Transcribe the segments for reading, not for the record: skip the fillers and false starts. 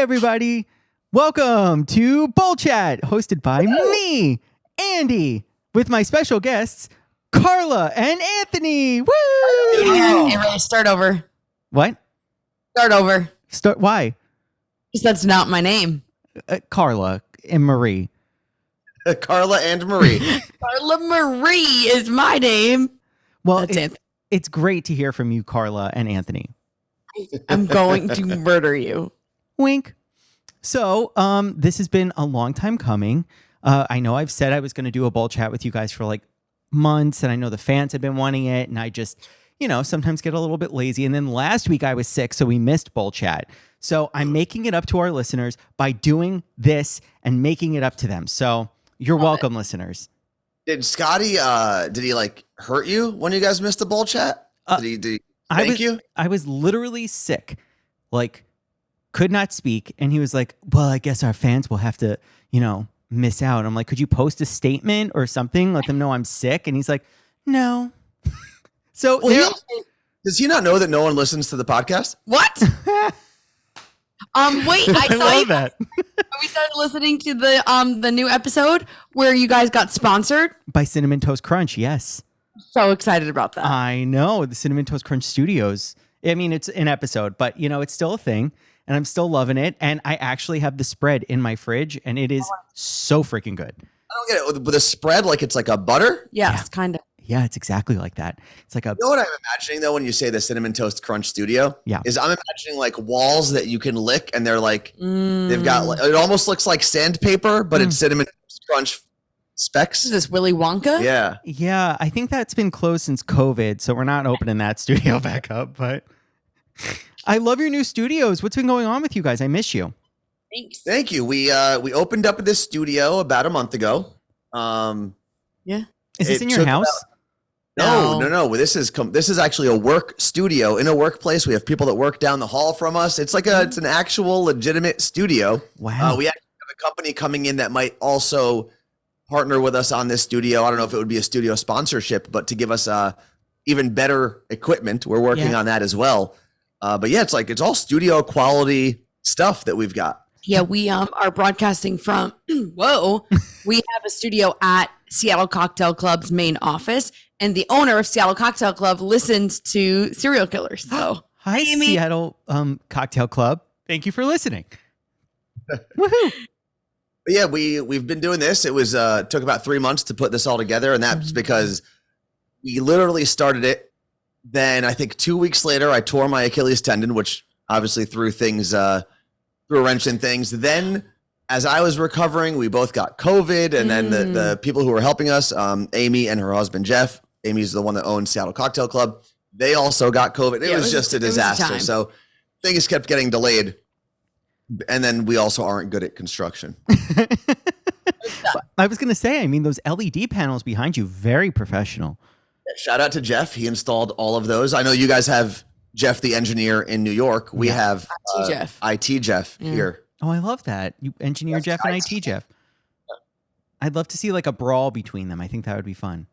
everybody. Welcome to Bull Chat, hosted by me, Andy, with my special guests, Carla and Anthony. Woo! Hey, Ray, start over. What? Start over. Why? Because that's not my name. Carla and Marie. Carla and Marie. Carla Marie is my name. Well, it's great to hear from you, Carla and Anthony. I'm going to murder you. Wink. So, this has been a long time coming. I know I've said I was going to do a Bull Chat with you guys for like months, and I know the fans have been wanting it, and I just, sometimes get a little bit lazy. And then last week I was sick, so we missed Bull Chat. So I'm making it up to our listeners by doing this and making it up to them. So you're welcome, listeners. Did Scotty, did he like hurt you when you guys missed the Bull Chat? Did he thank you? I was literally sick, like could not speak. And he was like, well, I guess our fans will have to, miss out. I'm like, could you post a statement or something? Let them know I'm sick. And he's like, no. So does he not know that no one listens to the podcast? What? Wait, I saw love that. We started listening to the new episode where you guys got sponsored By Cinnamon Toast Crunch. Yes. So excited about that. I know, the Cinnamon Toast Crunch Studios. I mean, it's an episode, but it's still a thing, and I'm still loving it. And I actually have the spread in my fridge, and it is so freaking good. I don't get it. With a spread, like it's like a butter? Yes, kind of. Yeah, it's exactly like that. It's like You know what I'm imagining though when you say the Cinnamon Toast Crunch Studio? Yeah. Is I'm imagining like walls that you can lick, and they're like they've got like, it almost looks like sandpaper, but it's Cinnamon Toast Crunch specs. Is this Willy Wonka? Yeah. Yeah, I think that's been closed since COVID, so we're not opening that studio back up. But I love your new studios. What's been going on with you guys? I miss you. Thanks. Thank you. We opened up this studio about a month ago. Yeah. Is this in your house? No. This is actually a work studio in a workplace. We have people that work down the hall from us. It's like it's an actual legitimate studio. Wow. We actually have a company coming in that might also partner with us on this studio. I don't know if it would be a studio sponsorship, but to give us even better equipment, we're working on that as well. But yeah, it's all studio quality stuff that we've got. Yeah, we are broadcasting from, we have a studio at Seattle Cocktail Club's main office, and the owner of Seattle Cocktail Club listens to serial killers. So, hi, Amy. Seattle Cocktail Club. Thank you for listening. Woohoo! But yeah, we've been doing this. It was took about 3 months to put this all together, and that's because we literally started it. Then I think 2 weeks later, I tore my Achilles tendon, which obviously threw a wrench in things. Then as I was recovering, we both got COVID, and then the people who were helping us, Amy and her husband Jeff. Amy's the one that owns Seattle Cocktail Club. They also got COVID. It was just a disaster. So things kept getting delayed. And then we also aren't good at construction. I was going to say, those LED panels behind you, very professional. Shout out to Jeff. He installed all of those. I know you guys have Jeff, the engineer in New York. We have IT Jeff here. Oh, I love that. You engineer Jeff and IT Jeff. I'd love to see like a brawl between them. I think that would be fun.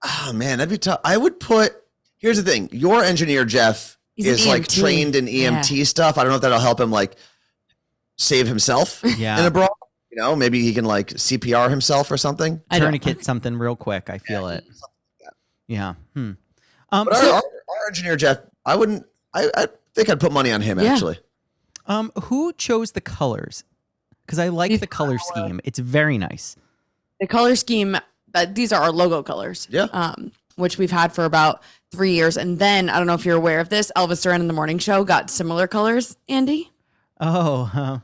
Oh, man, that'd be tough. Here's the thing. Your engineer, Jeff, is like trained in EMT stuff. I don't know if that'll help him like save himself in a brawl. Maybe he can like CPR himself or something. Tourniquet something real quick. I feel it. Yeah. But our engineer, Jeff, I think I'd put money on him actually. Who chose the colors? Because I like the color scheme. It's very nice. The color scheme, these are our logo colors. Yeah. Which we've had for about 3 years. And then, I don't know if you're aware of this, Elvis Duran in the Morning Show got similar colors, Andy. Oh,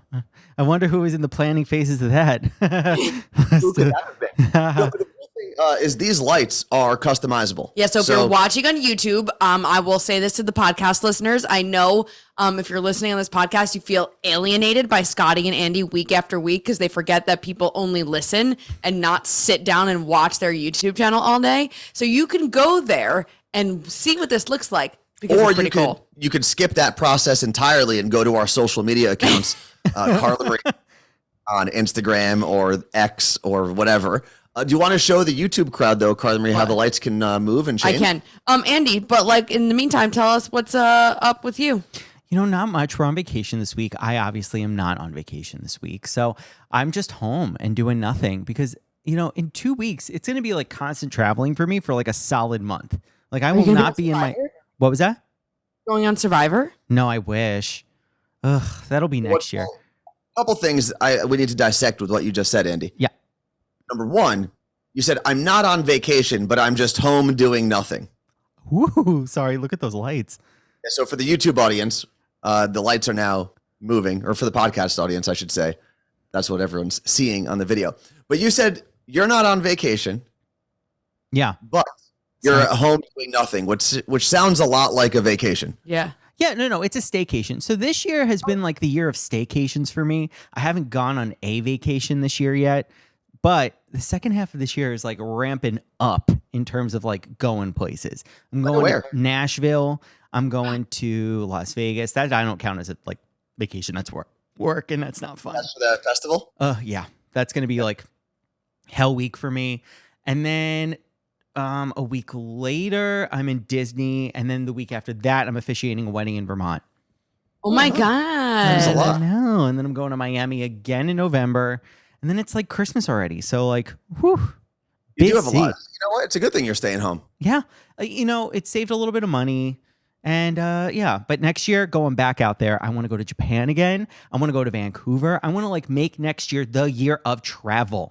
I wonder who was in the planning phases of that. Who could that have been? No, but the cool thing is these lights are customizable. Yeah, so if you're watching on YouTube, I will say this to the podcast listeners. I know if you're listening on this podcast, you feel alienated by Scotty and Andy week after week because they forget that people only listen and not sit down and watch their YouTube channel all day. So you can go there and see what this looks like. Or you could skip that process entirely and go to our social media accounts, Carla Marie on Instagram or X or whatever. Do you want to show the YouTube crowd though, Carla Marie, how the lights can move and change? I can. Andy, but like in the meantime, tell us what's up with you. Not much. We're on vacation this week. I obviously am not on vacation this week. So I'm just home and doing nothing because, in 2 weeks, it's going to be like constant traveling for me for like a solid month. Like I will not be in my, what was that? Going on Survivor? No, I wish. Ugh, that'll be next year. A couple things we need to dissect with what you just said, Andy. Yeah. Number one, you said, I'm not on vacation, but I'm just home doing nothing. Woo, sorry. Look at those lights. Yeah, so for the YouTube audience, the lights are now moving, or for the podcast audience, I should say. That's what everyone's seeing on the video. But you said you're not on vacation. Yeah. But you're at home doing nothing, which sounds a lot like a vacation. Yeah. Yeah, no, it's a staycation. So this year has been like the year of staycations for me. I haven't gone on a vacation this year yet, but the second half of this year is like ramping up in terms of like going places. I'm going to Nashville. I'm going to Las Vegas. That I don't count as a like vacation. That's work, and that's not fun. That's for the festival? Yeah, that's going to be like hell week for me. And then a week later, I'm in Disney, and then the week after that, I'm officiating a wedding in Vermont. Oh my That's a God. lot. I know. And then I'm going to Miami again in November, and then it's like Christmas already. So like, whew. You do have a busy. lot. You know what? It's a good thing you're staying home. Yeah, it saved a little bit of money, and yeah. But next year, going back out there, I want to go to Japan again. I want to go to Vancouver. I want to like make next year the year of travel.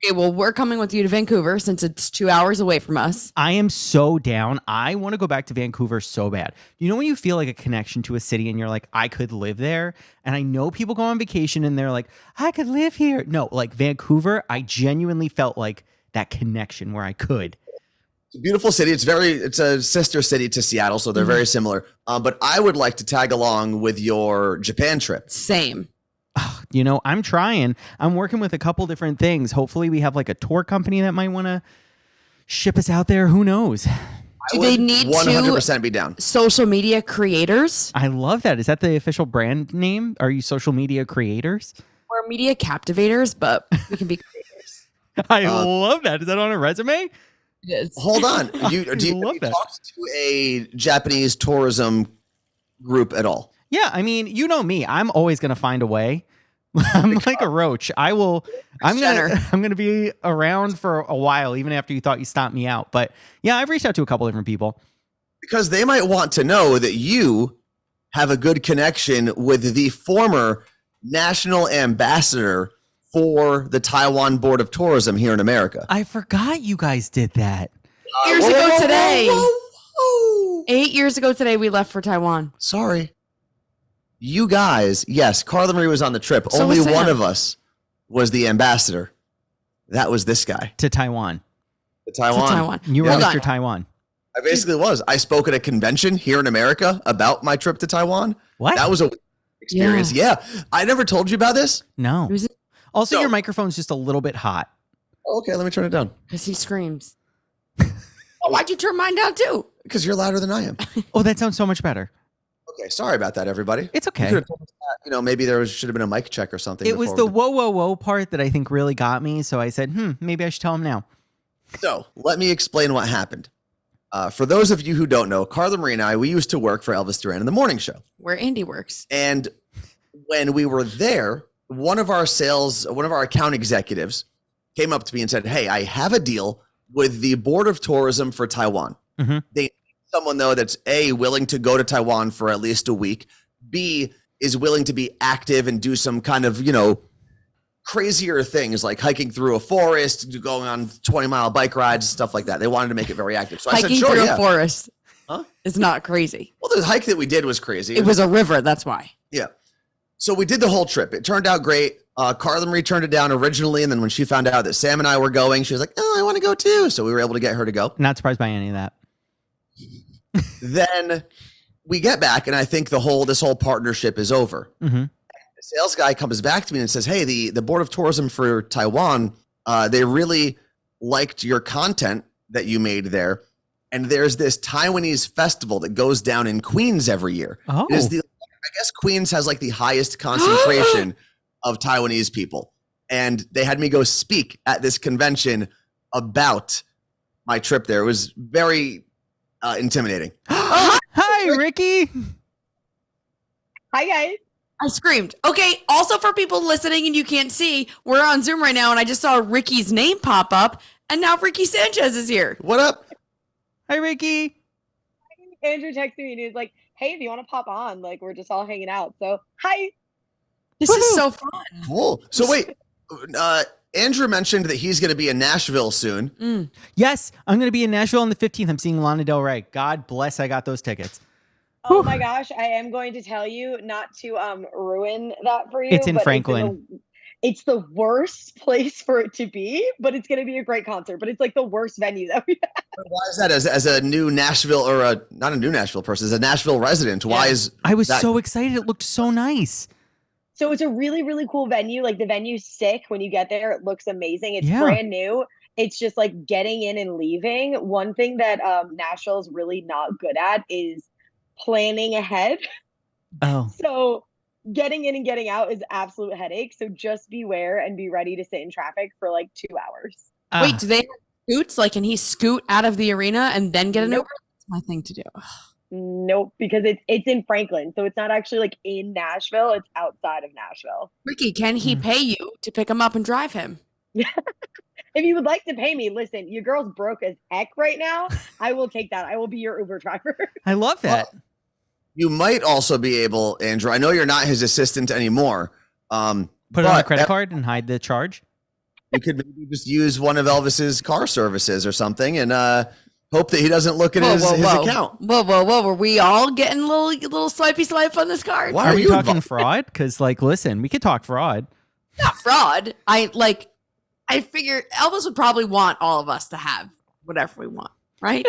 Okay, well, we're coming with you to Vancouver since it's 2 hours away from us. I am so down. I want to go back to Vancouver so bad. You know when you feel like a connection to a city and you're like, I could live there? And I know people go on vacation and they're like, I could live here. No, like Vancouver, I genuinely felt like that connection where I could. It's a beautiful city. It's a sister city to Seattle, so they're very similar. But I would like to tag along with your Japan trip. Same. I'm trying. I'm working with a couple different things. Hopefully we have like a tour company that might want to ship us out there. Who knows? Do they need 100% be down. social media creators? I love that. Is that the official brand name? Are you social media creators? We're media captivators, but we can be creators. I love that. Is that on a resume? It is. Hold on. Do you talk to a Japanese tourism group at all? Yeah, I mean, you know me. I'm always going to find a way. I'm like a roach. I'm going to be around for a while, even after you thought you stomped me out. But yeah, I've reached out to a couple different people. Because they might want to know that you have a good connection with the former national ambassador for the Taiwan Board of Tourism here in America. I forgot you guys did that. 8 years ago today. Whoa. 8 years ago today, we left for Taiwan. Sorry. You guys, yes, Carla Marie was on the trip. So Only was Sam. one of us was the ambassador. That was this guy. To Taiwan. To Taiwan. You were Hold Mr. on. Taiwan. I basically was. I spoke at a convention here in America about my trip to Taiwan. What? That was a experience. Yeah. I never told you about this. No. It was Also, So- your microphone's just a little bit hot. Oh, okay, let me turn it down. because he screams. Why'd you turn mine down too? Because you're louder than I am. Oh, that sounds so much better. Okay, sorry about that, everybody. It's You okay. could have told us that, maybe should have been a mic check or something. It was before the we- whoa, whoa, whoa part that I think really got me. So I said, maybe I should tell him now. So let me explain what happened. For those of you who don't know, Carla Marie and I, we used to work for Elvis Duran in the morning show. Where Andy works. And when we were there, one of our account executives came up to me and said, hey, I have a deal with the Board of Tourism for Taiwan. Mhm. They need someone, though, that's A, willing to go to Taiwan for at least a week, B, is willing to be active and do some kind of, crazier things like hiking through a forest, going on 20-mile bike rides, stuff like that. They wanted to make it very active. So I Hiking said, sure, through yeah. a forest. Huh? It's not crazy. Well, the hike that we did was crazy. It was a river. That's why. Yeah. So we did the whole trip. It turned out great. Carla Marie turned it down originally. And then when she found out that Sam and I were going, she was like, oh, I want to go too. So we were able to get her to go. Not surprised by any of that. Then we get back, and I think this whole partnership is over. Mm-hmm. The sales guy comes back to me and says, hey, the Board of Tourism for Taiwan, they really liked your content that you made there. And there's this Taiwanese festival that goes down in Queens every year. Oh, I guess Queens has like the highest concentration of Taiwanese people. And they had me go speak at this convention about my trip there. It was very intimidating. Hi, Ricki. Hi, guys. I screamed. Okay, also for people listening and you can't see, we're on Zoom right now, and I just saw Ricki's name pop up, and now Ricki Sanchez is here. What up? Hi, Ricki. Andrew texted me and he was like, hey, if you want to pop on, like, we're just all hanging out. So, hi. This is so fun. Cool. So wait, Andrew mentioned that he's going to be in Nashville soon. Yes, I'm going to be in Nashville on the 15th. I'm seeing Lana Del Rey. God bless I got those tickets. Oh my gosh, I am going to tell you not to ruin that for you. It's in Franklin. It's the worst place for it to be, but it's going to be a great concert. But it's like the worst venue that we have. Why is that? As a new Nashville or not a new Nashville person, as a Nashville resident, why is I was that? so excited. It looked so nice. So it's a really, really cool venue. Like the venue's sick. When you get there, it looks amazing. It's Yeah. brand new. It's just like getting in and leaving. One thing that Nashville is really not good at is planning ahead. Oh, So getting in and getting out is absolute headache. So just beware and be ready to sit in traffic for like 2 hours. Wait, do they have scoots? Like, can he scoot out of the arena and then get an Nope. Uber? That's my thing to do. Nope, because it's in Franklin. So it's not actually like in Nashville. It's outside of Nashville. Ricki, can he pay you to pick him up and drive him? If you would like to pay me, listen, your girl's broke as heck right now. I will take that. I will be your Uber driver. I love that. You might also be able, Andrew. I know you're not his assistant anymore. Put it on a but credit card and hide the charge. You could maybe just use one of Elvis's car services or something, and hope that he doesn't look at his account. Whoa. Were we all getting a little swipey swipe on this card? Why Are we you talking involved? fraud? Because, like, listen, we could talk fraud. Not fraud. I figure Elvis would probably want all of us to have whatever we want, right?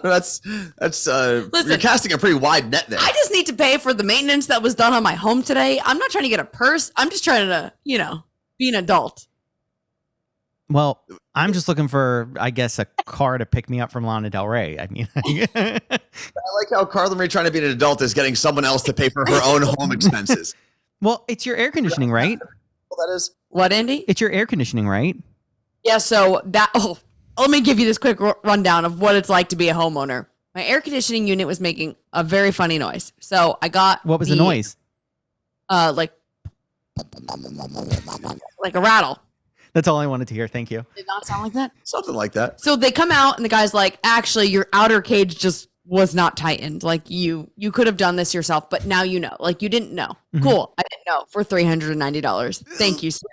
That's Listen, you're casting a pretty wide net there. I just need to pay for the maintenance that was done on my home today. I'm not trying to get a purse. I'm just trying to, be an adult. Well, I'm just looking for, I guess, a car to pick me up from Lana Del Rey. I mean, I like how Carla Marie, trying to be an adult, is getting someone else to pay for her own home expenses. well, it's your air conditioning, right? Well, that is. What, Andy? It's your air conditioning, right? Yeah, so let me give you this quick rundown of what it's like to be a homeowner. My air conditioning unit was making a very funny noise. So I got What was the noise? Like a rattle. That's all I wanted to hear. Thank you. Did not sound like that. Something like that. So they come out and the guy's like, actually, your outer cage just was not tightened. Like you could have done this yourself, but now you know. Like you didn't know. Mhm. Cool. I didn't know for $390. Thank you, sir.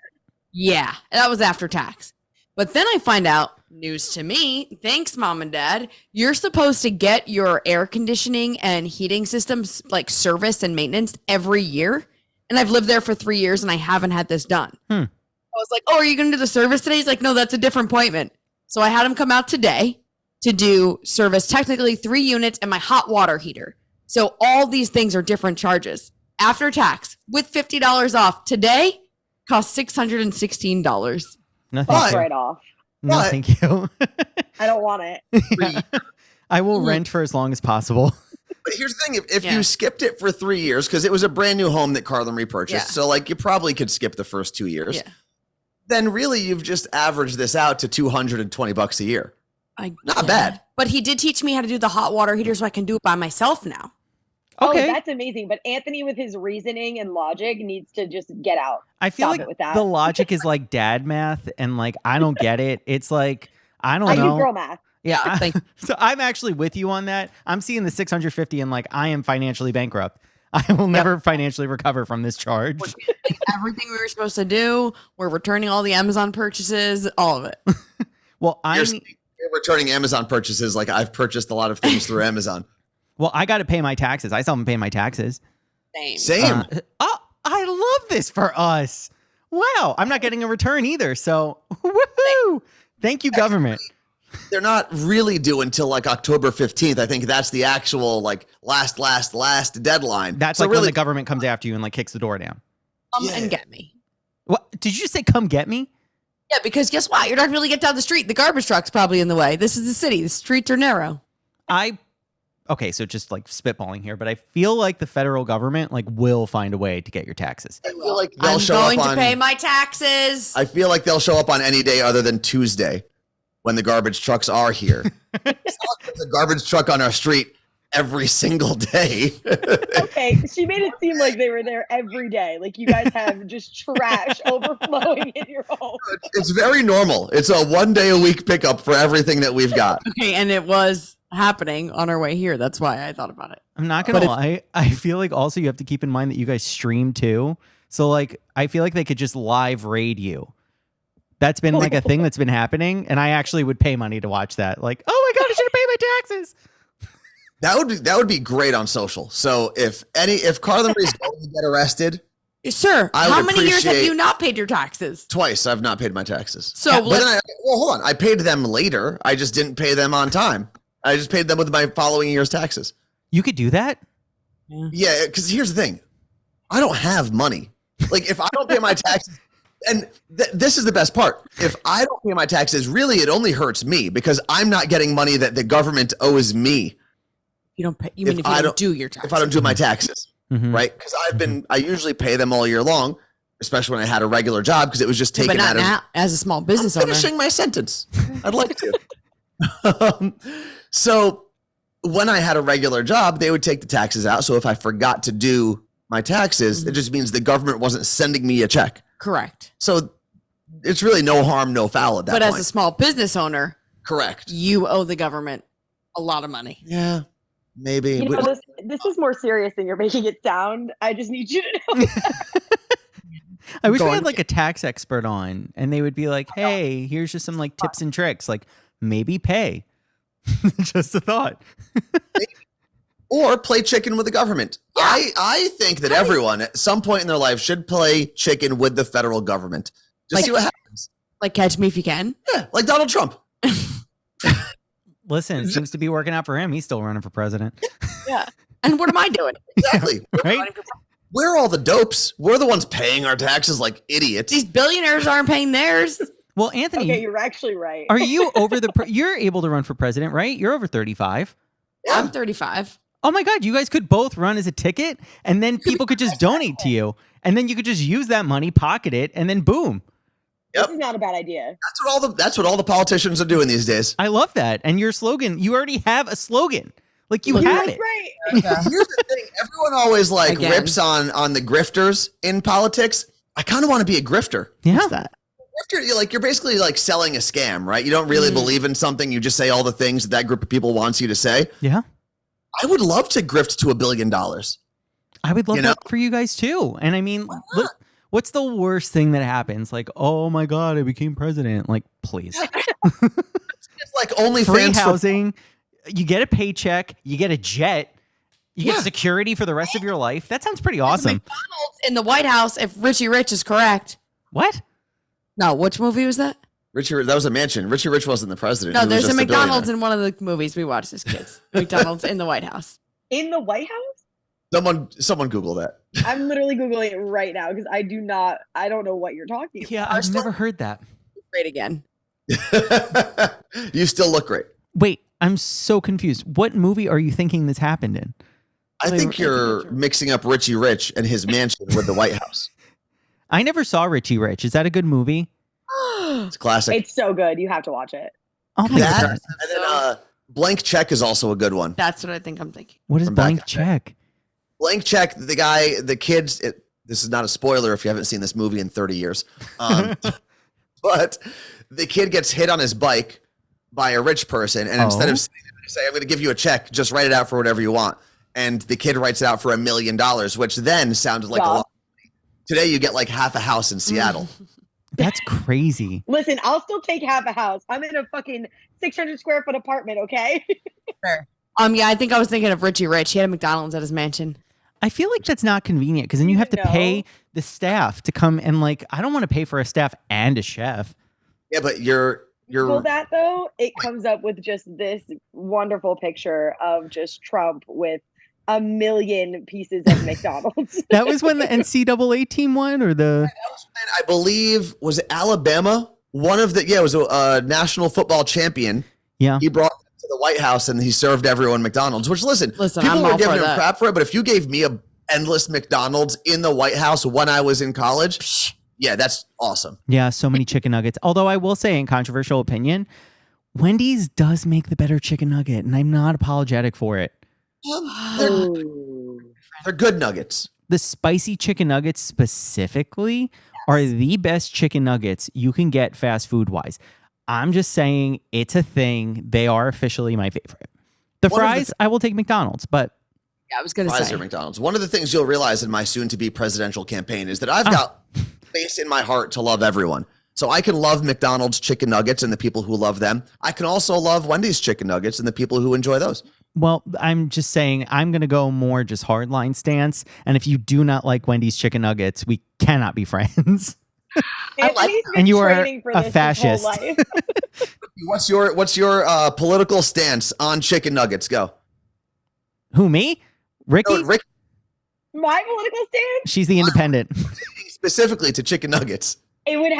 Yeah, that was after tax. But then I find out, news to me, thanks, mom and dad, you're supposed to get your air conditioning and heating systems like service and maintenance every year. And I've lived there for 3 years and I haven't had this done. I was like, oh, are you going to do the service today? He's like, no, that's a different appointment. So I had him come out today to do service, technically 3 units and my hot water heater. So all these things are different charges. After tax, with $50 off today, costs $616. No, But- thank you. Right off. No, but- thank you. I don't want it. I will rent for as long as possible. But here's the thing: if Yeah. you skipped it for 3 years, because it was a brand new home that Carla Marie purchased, Yeah. so like you probably could skip the first 2 years. Yeah. Then really, you've just averaged this out to $220 a year. I Not get bad. it. But he did teach me how to do the hot water heater so I can do it by myself now. Okay. Oh, that's amazing. But Anthony, with his reasoning and logic, needs to just get out. I feel Stop like it with that. the logic is like dad math, and like I don't get it. It's like I don't I know. do girl math. Yeah, Thank you. so I'm actually with you on that. I'm seeing the 650 and like I am financially bankrupt. I will never financially recover from this charge. Everything we were supposed to do, we're returning all the Amazon purchases, all of it. Well, You're returning Amazon purchases like I've purchased a lot of things through Amazon. I got to pay my taxes. I still haven't paid my taxes. Same. I love this for us. Wow, I'm not getting a return either. So, woohoo! Thank you, government. They're not really due until like October 15th. I think that's the actual like last deadline. That's so like really when the government comes after you and like kicks the door down. Come Yeah. and get me. What did you just say? Come get me? Yeah, because guess what? You're not going to get down the street. The garbage truck's probably in the way. This is the city. The streets are narrow. Okay, so just like spitballing here, but I feel like the federal government like will find a way to get your taxes. I feel like they'll I'm show going up to on. pay my taxes. I feel like they'll show up on any day other than Tuesday when the garbage trucks are here. It's not like there's a garbage truck on our street every single day. Okay, she made it seem like they were there every day. Like you guys have just trash overflowing in your home. It's very normal. It's a 1 day a week pickup for everything that we've got. Okay, and it was happening on our way here. That's why I thought about it. I'm not gonna lie. I feel like also you have to keep in mind that you guys stream too. So like, I feel like they could just live raid you. That's been like a thing that's been happening, and I actually would pay money to watch that. Like, oh my god, I should have paid my taxes. That would be great on social. So if Carla Marie's going to get arrested, Sir, I how would many years have appreciate- you not paid your taxes? twice I've not paid my taxes. So But then hold on. I paid them later. I just didn't pay them on time. I just paid them with my following year's taxes. You could do that. Yeah, because here's the thing. I don't have money. Like if I don't pay my taxes, and this is the best part. If I don't pay my taxes, really it only hurts me because I'm not getting money that the government owes me. You don't pay. You mean if you don't do your taxes? If I don't do my taxes, Mhm. right? Because I usually pay them all year long, especially when I had a regular job because it was just taken but not out of now, as a small business owner. finishing my sentence. I'd like to. So when I had a regular job, they would take the taxes out. So if I forgot to do my taxes, it just means the government wasn't sending me a check. Correct. So it's really no harm, no foul at that But point. as a small business owner, Correct. you owe the government a lot of money. Yeah, maybe. You know, this is more serious than you're making it sound. I just need you to know. I wish we Going had like a tax expert on, and they would be like, "Hey, here's just some like tips and tricks. Like maybe pay." Just a thought. Or play chicken with the government. Yeah. I think that everyone at some point in their life should play chicken with the federal government. Just Like- see what happens. Like catch me if you can. Yeah, like Donald Trump. Listen, it seems to be working out for him. He's still running for president. Yeah. And what am I doing? Exactly. Right? We're all the dopes. We're the ones paying our taxes like idiots. These billionaires aren't paying theirs. Well, Anthony, Okay, you're actually right. are you over the? You're able to run for president, right? You're over 35. Yeah. I'm 35. Oh my God, you guys could both run as a ticket, and then people could just donate to you, and then you could just use that money, pocket it, and then boom. This is not a bad idea. That's what all the politicians are doing these days. I love that. And your slogan, you already have a slogan. Like you You're have it. right. Here's the thing: everyone always like Again. rips on the grifters in politics. I kind of want to be a grifter. Yeah. What's that? Grifter, you're basically like selling a scam, right? You don't really believe in something. You just say all the things that group of people wants you to say. Yeah. I would love to grift to $1 billion. I would love You know? that for you guys too. And I mean, look, what's the worst thing that happens? Like, oh my God, I became president. Like, please. It's like only Free fans for housing. You get a paycheck. You get a jet. You Yeah. get security for the rest of your life. That sounds pretty awesome. McDonald's in the White House, if Richie Rich is correct. What? No, which movie was that? Richie. That was a mansion. Richie Rich wasn't the president. No, He was there's a just McDonald's billionaire. in one of the movies we watched as kids. McDonald's in the White House. In the White House? Someone Google that. I'm literally Googling it right now because I don't know what you're talking about. Yeah, I've never heard that. Great again. You still look great. Wait, I'm so confused. What movie are you thinking this happened in? I Wait, think wait, you're wait. mixing up Richie Rich and his mansion with the White House. I never saw Richie Rich. Is that a good movie? It's classic. It's so good. You have to watch it. Oh my That God. and then Blank Check is also a good one. That's what I think I'm thinking. What is from back blank in the day. check? Blank Check, the kids. This is not a spoiler if you haven't seen this movie in 30 years. But the kid gets hit on his bike by a rich person, and instead Oh. of saying, "I'm going to give you a check, just write it out for whatever you want," and the kid writes it out for $1 million, which then sounded like a Stop. lot. Today, you get like half a house in Seattle. That's crazy. Listen, I'll still take half a house. I'm in a fucking 600 square foot apartment, okay? Yeah, I think I was thinking of Richie Rich. He had a McDonald's at his mansion. I feel like that's not convenient because then you have to pay No. the staff to come and like, I don't want to pay for a staff and a chef. Yeah, but you're Well, that though, it comes up with just this wonderful picture of just Trump with a million pieces of McDonald's. That was when the NCAA team won, or the I believe was it Alabama. One of the it was a national football champion. yeah. He brought them to the White House and he served everyone McDonald's. Which listen Listen, people I'm were all giving for him that. crap for it, but if you gave me a endless McDonald's in the White House when I was in college, yeah, that's awesome. Yeah, so many chicken nuggets. Although I will say, in controversial opinion, Wendy's does make the better chicken nugget, and I'm not apologetic for it. They're, Ooh. they're good nuggets. The spicy chicken nuggets specifically are the best chicken nuggets you can get fast food wise. I'm just saying it's a thing. They are officially my favorite. The One of the fries, I will take McDonald's, but Yeah, I was gonna Fries say. or McDonald's. One of the things you'll realize in my soon-to-be presidential campaign is that I've got space in my heart to love everyone. So I can love McDonald's chicken nuggets and the people who love them. I can also love Wendy's chicken nuggets and the people who enjoy those. well, I'm just saying I'm going to go more just hardline stance. And if you do not like Wendy's chicken nuggets, we cannot be friends. Anthony's been And you are training for a this his whole fascist. life. What's your political stance on chicken nuggets? Go. Who, me? Ricki? No, Rick, My political stance? She's the independent. specifically to chicken nuggets. It would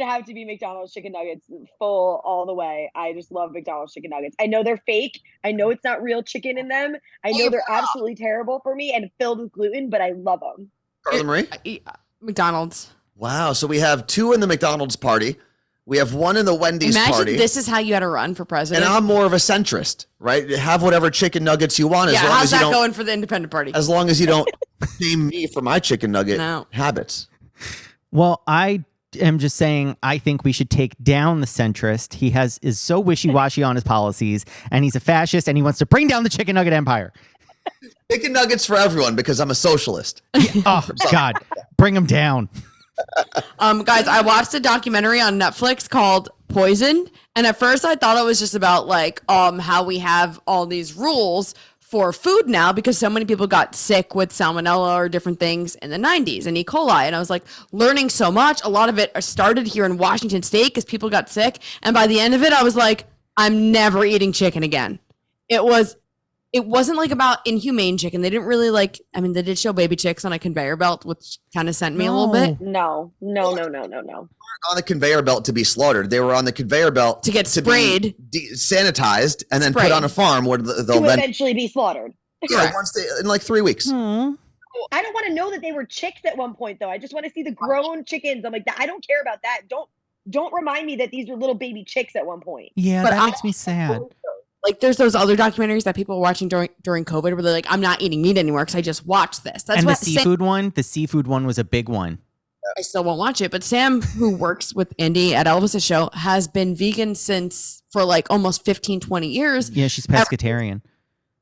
have to be McDonald's chicken nuggets full all the way. I just love McDonald's chicken nuggets. I know they're fake. I know it's not real chicken in them. I know they're absolutely terrible for me and filled with gluten, but I love them. Carla Marie? McDonald's. Wow. So we have 2 in the McDonald's party. We have 1 in the Wendy's Imagine party. this is how you had to run for And president. I'm more of a centrist, right? Have whatever chicken nuggets you want Yeah, as long how's as you that don't going for the independent party? as long as you don't shame me for my chicken nugget No. habits. Well, I am just saying I think we should take down the centrist. He is so wishy-washy on his policies, and he's a fascist, and he wants to bring down the chicken nugget empire. Chicken nuggets for everyone because I'm a socialist. Oh, God. Bring him down. Guys, I watched a documentary on Netflix called Poisoned, and at first I thought it was just about like how we have all these rules for food now because so many people got sick with salmonella or different things in the 90s and E. coli, and I was like learning so much. A lot of it started here in Washington State because people got sick, and by the end of it I was like, I'm never eating chicken again. It wasn't like about inhumane chicken. They didn't really they did show baby chicks on a conveyor belt, which kind of sent me a little bit. No. On the conveyor belt to be slaughtered. They were on the conveyor belt To get sprayed. be sanitized, and then put Sprayed. on a farm where they'll To then eventually be slaughtered. yeah, in like 3 weeks. Hmm. I don't want to know that they were chicks at one point, though. I just want to see the grown chickens. I'm like, I don't care about that. Don't remind me that these were little baby chicks at one point. Yeah, But that I- makes me sad. Like there's those other documentaries that people were watching during COVID where they're like, I'm not eating meat anymore because I just watched this. That's And what the seafood one was a big one. I still won't watch it. But Sam, who works with Andy at Elvis's show, has been vegan for like almost 15, 20 years. Yeah, she's pescatarian.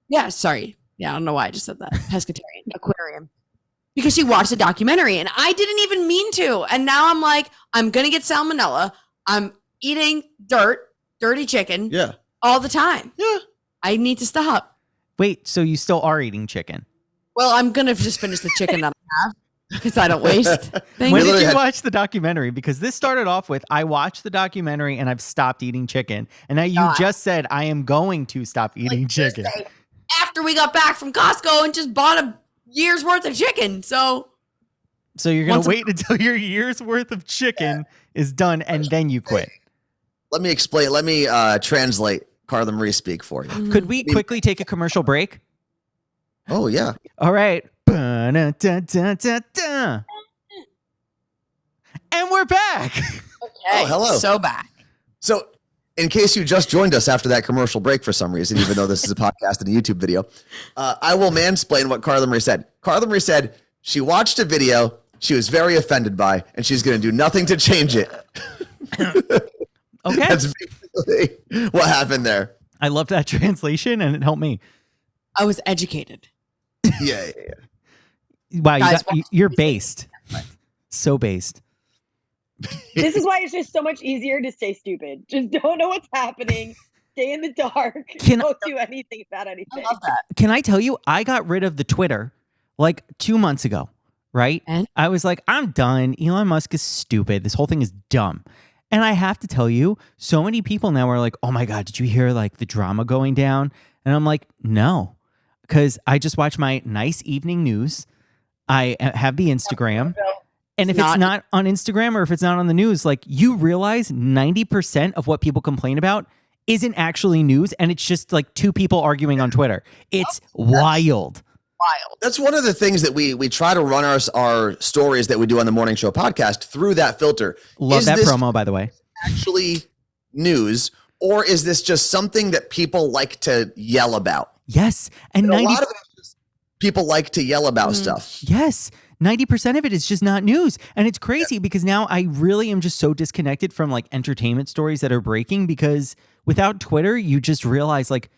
Yeah, sorry. Yeah, I don't know why I just said that. Pescatarian, aquarium. Because she watched a documentary and I didn't even mean to. And now I'm like, I'm going to get salmonella. I'm eating dirty chicken Yeah. all the time. Yeah. I need to stop. Wait, so you still are eating chicken? Well, I'm going to just finish the chicken that I have because I don't waste things. When We did literally you had- watch the documentary? Because this started off with I watched the documentary and I've stopped eating chicken. And now you just said I am going to stop eating chicken. After we got back from Costco and just bought a year's worth of chicken. So So you're going Once to a- wait until your year's worth of chicken is done and then you quit. Let me explain. Let me translate Carla Marie speak for you. Could we quickly take a commercial break? Oh yeah. All right. Ba-da-da-da-da-da. And we're back. okay, hello. So back. So, in case you just joined us after that commercial break for some reason, even though this is a podcast and a YouTube video, I will mansplain what Carla Marie said. Carla Marie said she watched a video she was very offended by, and she's going to do nothing to change it. Okay. That's basically what happened there. I loved that translation and it helped me. I was educated. Yeah. Wow, Guys, you're based. So based. This is why it's just so much easier to stay stupid. Just don't know what's happening. Stay in the dark. Don't do anything about anything. I love that. Can I tell you, I got rid of the Twitter like 2 months ago, right? And? I was like, I'm done. Elon Musk is stupid. This whole thing is dumb. And I have to tell you, so many people now are like, oh my God, did you hear like the drama going down? And I'm like, no, because I just watch my nice evening news. I have the Instagram. And if it's not on Instagram or if it's not on the news, like you realize 90% of what people complain about isn't actually news. And it's just like 2 people arguing on Twitter. It's wild. Wild. That's one of the things that we try to run our stories that we do on the morning show podcast through that filter. Love Is that this promo, by the way. actually news, or is this just something that people like to yell about? Yes. And a 90 lot of it is just people like to yell about stuff. Yes. 90% of it is just not news. And it's crazy because now I really am just so disconnected from like entertainment stories that are breaking, because without Twitter, you just realize like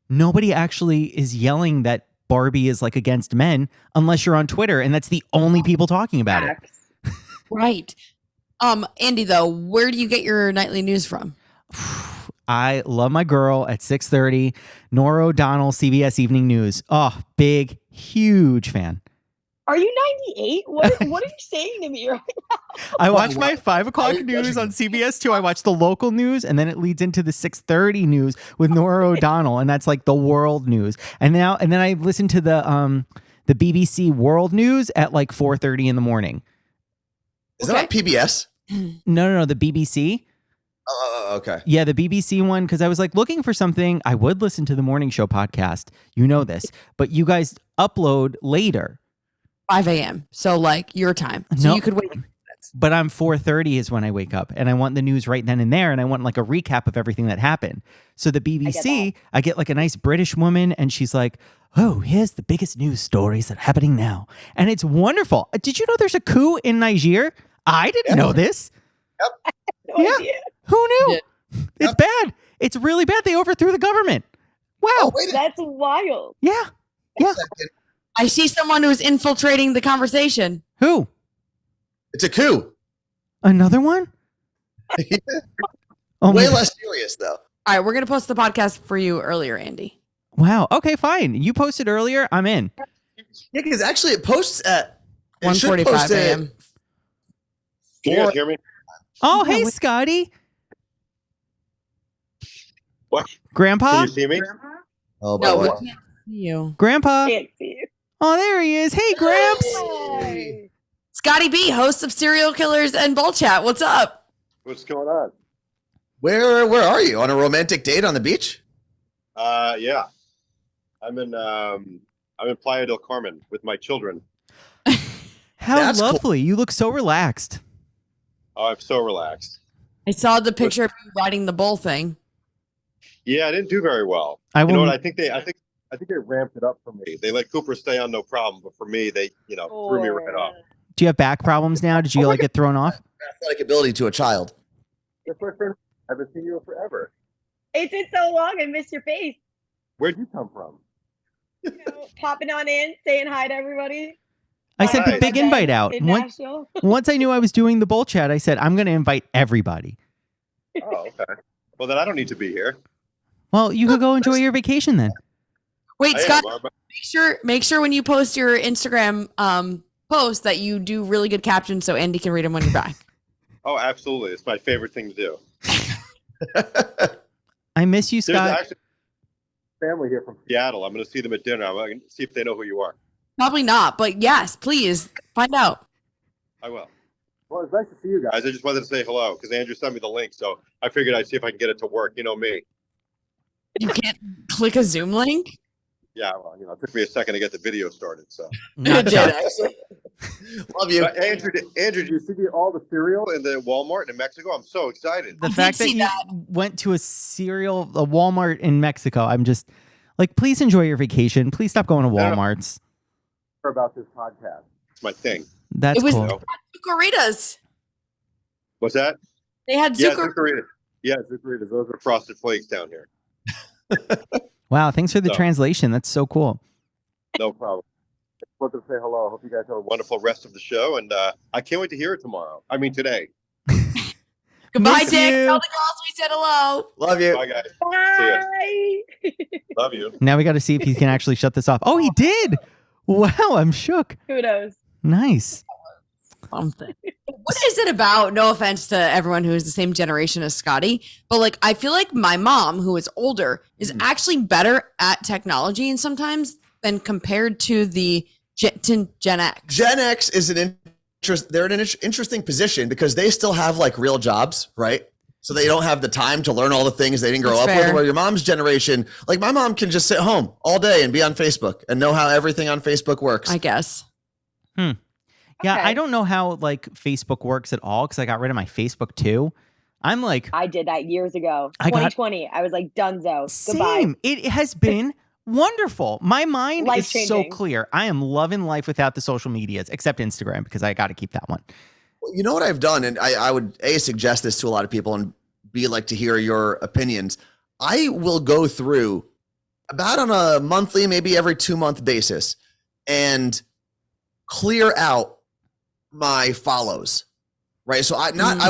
nobody actually is yelling that Barbie is like against men unless you're on Twitter. And that's the only people talking about it. Right. Andy, though, where do you get your nightly news from? I love my girl at 6:30, Norah O'Donnell, CBS Evening News. Oh, big, huge fan. Are you 98? What are you saying to me right now? I watch my 5 o'clock news on CBS too. I watch the local news, and then it leads into the 6:30 news with Norah O'Donnell, and that's like the world news. And then I listen to the BBC World News at like 4:30 in the morning. Is that on PBS? No, the BBC. Oh, okay. Yeah, the BBC one, because I was like looking for something. I would listen to the morning show podcast. You know this, but you guys upload later. 5 a.m. So like your time. So No. you could wait. But I'm 4:30 is when I wake up, and I want the news right then and there, and I want like a recap of everything that happened. So the BBC, I get like a nice British woman, and she's like, "Oh, here's the biggest news stories that are happening now," and it's wonderful. Did you know there's a coup in Niger? I didn't know this. No idea. Who knew? Yeah. It's bad. It's really bad. They overthrew the government. Wow. Oh, wait a That's wild. Yeah. Yeah. second. I see someone who's infiltrating the conversation. Who? It's a coup. Another one? Oh Way my- less serious, though. All right, we're going to post the podcast for you earlier, Andy. Wow. Okay, fine. You posted earlier. I'm in. Yeah, because actually it posts at... it should 1:45 post at a.m. Can you guys hear me? Oh, hey, Scotty. What? Grandpa? Can you see me? Oh, No, boy. we can't see you. Grandpa? Can't see you. Oh, there he is. Hey, Gramps. Hi. Scotty B, host of Serial Killers and Bull Chat. What's up? What's going on? Where are you? On a romantic date on the beach? Yeah. I'm in Playa del Carmen with my children. How That's cool. lovely. You look so relaxed. Oh, I'm so relaxed. I saw the picture of you riding the bull thing. Yeah, I didn't do very well. I You know will. what? I think they ramped it up for me. They let Cooper stay on no problem, but for me, they threw me right off. Do you have back problems now? Did you like get thrown off? Athletic ability to a child. That's my friend. I've been seeing you forever. It's been so long. I miss your face. Where'd you come from? You know, popping on in, saying hi to everybody. I sent the Nice. big invite out. In Nashville. Once I knew I was doing the Bull Chat, I said, I'm going to invite everybody. Oh, okay. Well, then I don't need to be here. Well, you could go enjoy your vacation then. Wait, I Scott, am, but- make sure when you post your Instagram post that you do really good captions so Andy can read them when you're back. Oh, absolutely. It's my favorite thing to do. I miss you, There's Scott. actually family here from Seattle. I'm going to see them at dinner. I'm going to see if they know who you are. Probably not, but yes, please find out. I will. Well, it's nice to see you guys. I just wanted to say hello because Andrew sent me the link, so I figured I'd see if I can get it to work. You know me. You can't click a Zoom link? Yeah, well, it took me a second to get the video started. So, Not Did shocked. actually. Love you. Andrew, did you see all the cereal in the Walmart in Mexico? I'm so excited. The I fact did that see you that. went to a Walmart in Mexico, I'm just like, please enjoy your vacation. Please stop going to No, no. Walmarts. About this podcast, it's my thing. That's It was- cool. Zucaritas. What's that? They had Yeah, Zucaritas. Zucaritas. Yeah, Zucaritas. Those are frosted flakes down here. Wow, thanks for the So- translation. That's so cool. No problem. I just wanted to say hello. I hope you guys have a wonderful rest of the show, and I can't wait to hear it tomorrow. I mean, today. Goodbye, Miss Dick. you. Tell the girls we said hello. Love you. Bye, guys. Bye. Love you. Now we got to see if he can actually shut this off. Oh, he did. Wow, I'm shook. Kudos. Nice. Something. What is it about? No offense to everyone who is the same generation as Scotty, but like I feel like my mom, who is older, is actually better at technology and sometimes than compared to the Gen X. Gen X is they're in an interesting position because they still have like real jobs, right? So they don't have the time to learn all the things they didn't grow That's up fair. with. Where your mom's generation, like my mom can just sit home all day and be on Facebook and know how everything on Facebook works. I guess. Yeah, Okay. I don't know how like Facebook works at all because I got rid of my Facebook too. I'm like, I did that years ago. I got- 2020. I was like, Dunzo. Goodbye. same. It has been Wonderful. My mind is so Life-changing. clear. I am loving life without the social medias, except Instagram, because I got to keep that one. You know what I've done, and I would suggest this to a lot of people, and B, like to hear your opinions. I will go through about on a monthly, maybe every 2-month basis, and clear out my follows. Right. So I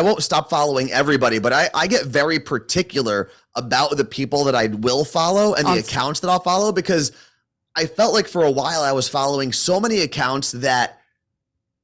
won't stop following everybody, but I get very particular about the people that I will follow and the accounts that I'll follow, because I felt like for a while I was following so many accounts that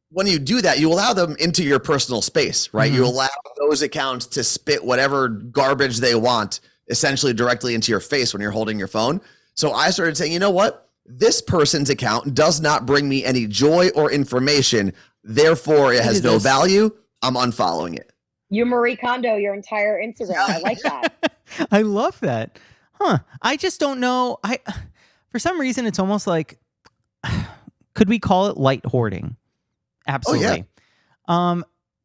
when you do that, you allow them into your personal space, right? You allow those accounts to spit whatever garbage they want essentially directly into your face when you're holding your phone. So I started saying, you know what? This person's account does not bring me any joy or information. Therefore, it has no value. I'm unfollowing it. You Marie Kondo your entire Instagram. I like that. I love that. Huh. I just don't know. For some reason, it's almost like, could we call it light hoarding? Absolutely. Oh, yeah.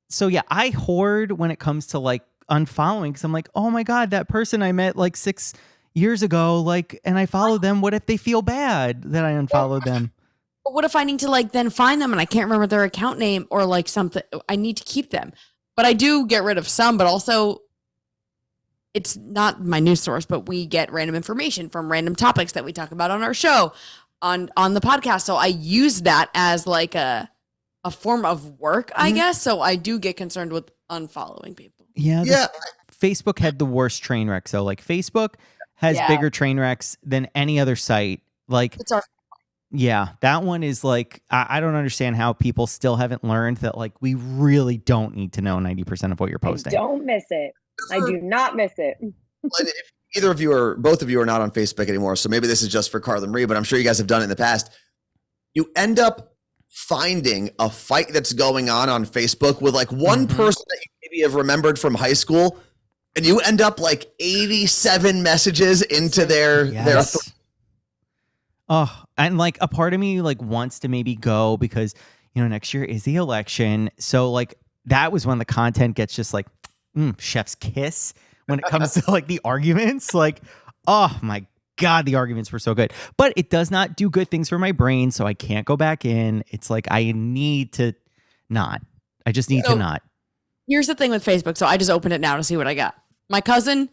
So yeah, I hoard when it comes to like unfollowing, because I'm like, oh my God, that person I met like 6 years ago, like, and I follow them. What if they feel bad that I unfollowed them? But what if I need to like then find them and I can't remember their account name or like something? I need to keep them. But I do get rid of some, but also it's not my news source, but we get random information from random topics that we talk about on our show, on the podcast. So I use that as like a form of work, I guess. So I do get concerned with unfollowing people. Yeah. Facebook had the worst train wreck. So like Facebook has bigger train wrecks than any other site. Like It's our yeah, that one is like, I don't understand how people still haven't learned that like we really don't need to know 90% of what you're posting. I don't miss it. I do not miss it. If either of you or both of you are not on Facebook anymore, so maybe this is just for Carla Marie, but I'm sure you guys have done it in the past. You end up finding a fight that's going on Facebook with like one person that you maybe have remembered from high school, and you end up like 87 messages into their Oh, and like a part of me like wants to maybe go because, you know, next year is the election. So like that was when the content gets just like chef's kiss when it comes to like the arguments. Like, oh my God, the arguments were so good. But it does not do good things for my brain. So I can't go back in. It's like I need to not. I just need to not. Here's the thing with Facebook. So I just opened it now to see what I got. My cousin,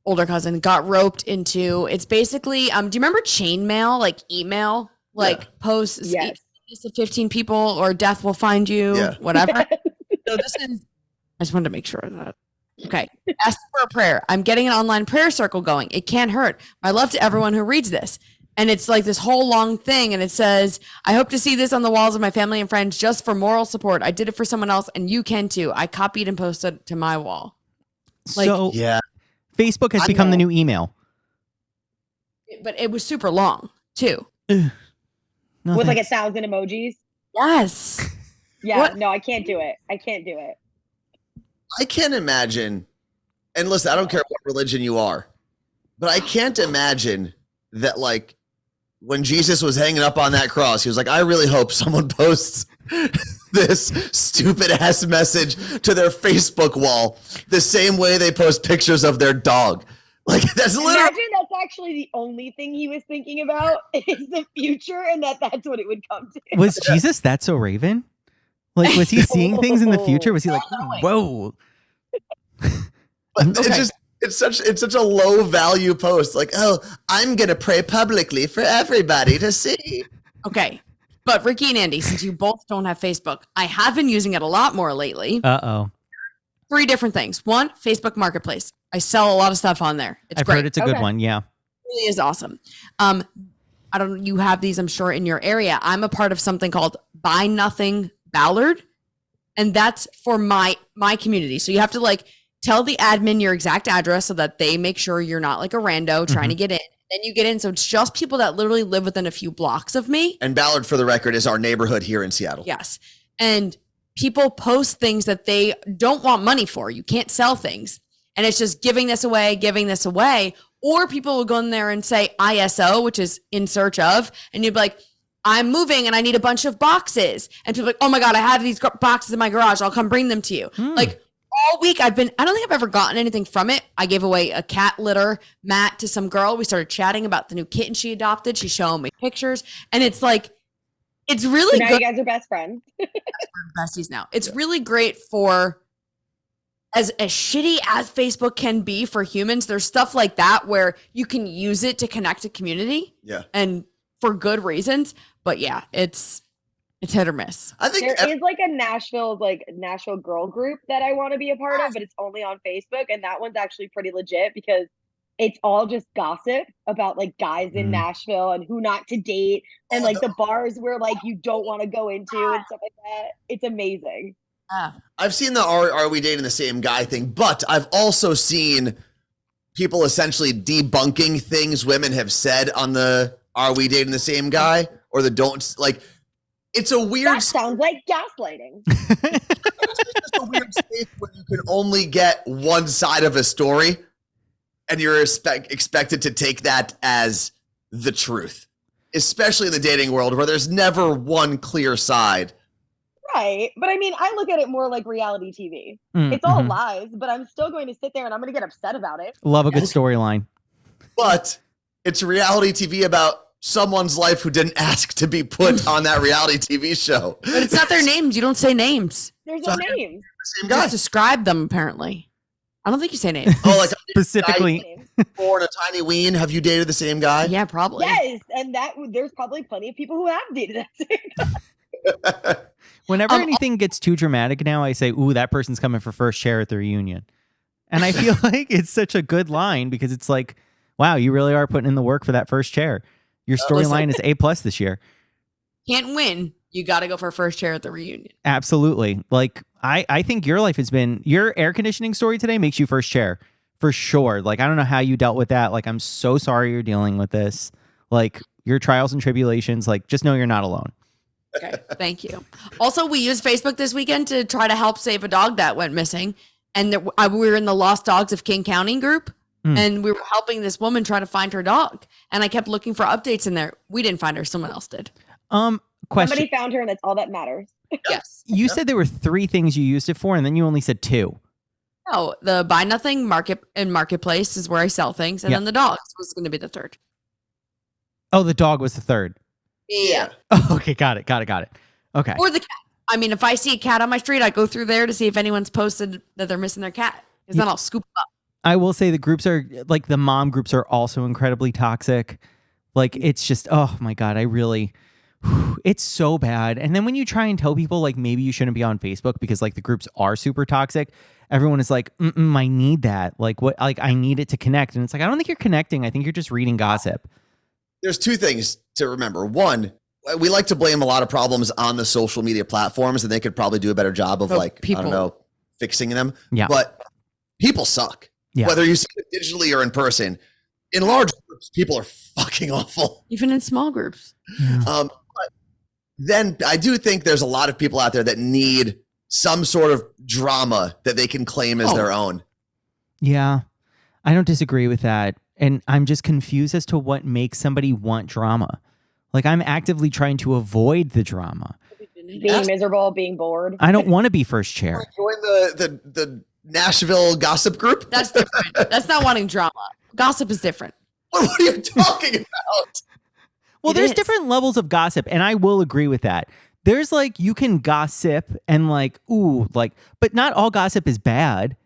older cousin, got roped into, it's basically, do you remember chainmail, like email, like posts, Yes. to 15 people or death will find you, whatever. So this is, I just wanted to make sure of that. Okay. Ask for a prayer. I'm getting an online prayer circle going. It can't hurt. My love to everyone who reads this. And it's like this whole long thing. And it says, I hope to see this on the walls of my family and friends just for moral support. I did it for someone else and you can too. I copied and posted to my wall. Like, so Facebook has become the new email. But it was super long too. No, With like thanks. 1,000 emojis. Yes. Yeah, What? no, I can't do it. I can't do it. I can't imagine, and listen, I don't care what religion you are, but I can't imagine that like when Jesus was hanging up on that cross, he was like, I really hope someone posts this stupid ass message to their Facebook wall the same way they post pictures of their dog. Like that's literally. Imagine that's actually the only thing he was thinking about is the future, and that's what it would come to. Was Jesus that so Raven? Like, was he seeing things in the future? Was he like, whoa? It's such a low value post. Like, oh, I'm gonna pray publicly for everybody to see. Okay. But Ricki and Andy, since you both don't have Facebook, I have been using it a lot more lately. 3 different things. 1, Facebook Marketplace. I sell a lot of stuff on there. It's I've great. heard it's a good one. Yeah. It really is awesome. I don't, you have these, I'm sure, in your area. I'm a part of something called Buy Nothing Ballard. And that's for my community. So you have to like tell the admin your exact address so that they make sure you're not like a rando trying to get in. Then you get in. So it's just people that literally live within a few blocks of me. And Ballard, for the record, is our neighborhood here in Seattle. Yes. And people post things that they don't want money for. You can't sell things. And it's just giving this away. Or people will go in there and say ISO, which is in search of, and you'd be like, I'm moving and I need a bunch of boxes. And people are like, oh my God, I have these boxes in my garage. I'll come bring them to you. Like all week I don't think I've ever gotten anything from it. I gave away a cat litter mat to some girl. We started chatting about the new kitten she adopted. She's showing me pictures, and it's like, it's really So now good. you guys are best friends. We're besties now. It's really great for, as shitty as Facebook can be for humans, there's stuff like that where you can use it to connect a community. Yeah. And for good reasons. But yeah, it's hit or miss. I think There is like a Nashville girl group that I want to be a part of, but it's only on Facebook, and that one's actually pretty legit because it's all just gossip about like guys in Nashville and who not to date and like the bars where like you don't want to go into and stuff like that. It's amazing. I've seen the are we dating the same guy thing, but I've also seen people essentially debunking things women have said on the are we dating the same guy or the don't, like, it's a weird That sounds like gaslighting. it's just a weird space where you can only get one side of a story and you're expected to take that as the truth, especially in the dating world where there's never one clear side. Right. But I mean, I look at it more like reality TV. It's all lies, but I'm still going to sit there and I'm going to get upset about it. Love a good storyline. But it's reality TV about someone's life who didn't ask to be put on that reality TV show. But it's not their names. You don't say names. There's no names. Same You guy. just describe them, apparently. I don't think you say names. Oh, like Specifically. born a tiny ween. Have you dated the same guy? Yeah, probably. Yes, and there's probably plenty of people who have dated that same guy. Whenever anything gets too dramatic now, I say, ooh, that person's coming for first chair at the reunion. And I feel like it's such a good line because it's like, wow, you really are putting in the work for that first chair. Your storyline is A+ this year. Can't win. You got to go for first chair at the reunion. Absolutely. Like, I think your life has been, your air conditioning story today makes you first chair for sure. Like, I don't know how you dealt with that. Like, I'm so sorry you're dealing with this. Like, your trials and tribulations, like, just know you're not alone. Okay, thank you. Also, we used Facebook this weekend to try to help save a dog that went missing. And we were in the Lost Dogs of King County group. And we were helping this woman try to find her dog. And I kept looking for updates in there. We didn't find her. Someone else did. Question. Somebody found her, and that's all that matters. Yes. You said there were 3 things you used it for, and then you only said 2. No, the buy nothing marketplace is where I sell things. And then the dogs was going to be the third. Oh, the dog was the 3rd. Yeah. Oh, okay. Got it. Okay. Or the cat. I mean, if I see a cat on my street, I go through there to see if anyone's posted that they're missing their cat. Because then I'll scoop them up. I will say the groups are, like, the mom groups are also incredibly toxic. Like, it's just, oh my God, it's so bad. And then when you try and tell people, like, maybe you shouldn't be on Facebook because, like, the groups are super toxic, everyone is like, I need that. Like, what? Like, I need it to connect. And it's like, I don't think you're connecting. I think you're just reading gossip. There's 2 things to remember. One, we like to blame a lot of problems on the social media platforms, and they could probably do a better job of, I don't know, fixing them. Yeah. But people suck. Yeah. Whether you see it digitally or in person. In large groups, people are fucking awful. Even in small groups. But then I do think there's a lot of people out there that need some sort of drama that they can claim as their own. Yeah. I don't disagree with that. And I'm just confused as to what makes somebody want drama. Like, I'm actively trying to avoid the drama. Being miserable, being bored. I don't want to be first chair. Join the Nashville gossip group. That's different. That's not wanting drama. Gossip is different. What are you talking about? Well, It there's is. different levels of gossip, and I will agree with that. There's, like, you can gossip and, like, ooh, like, but not all gossip is bad.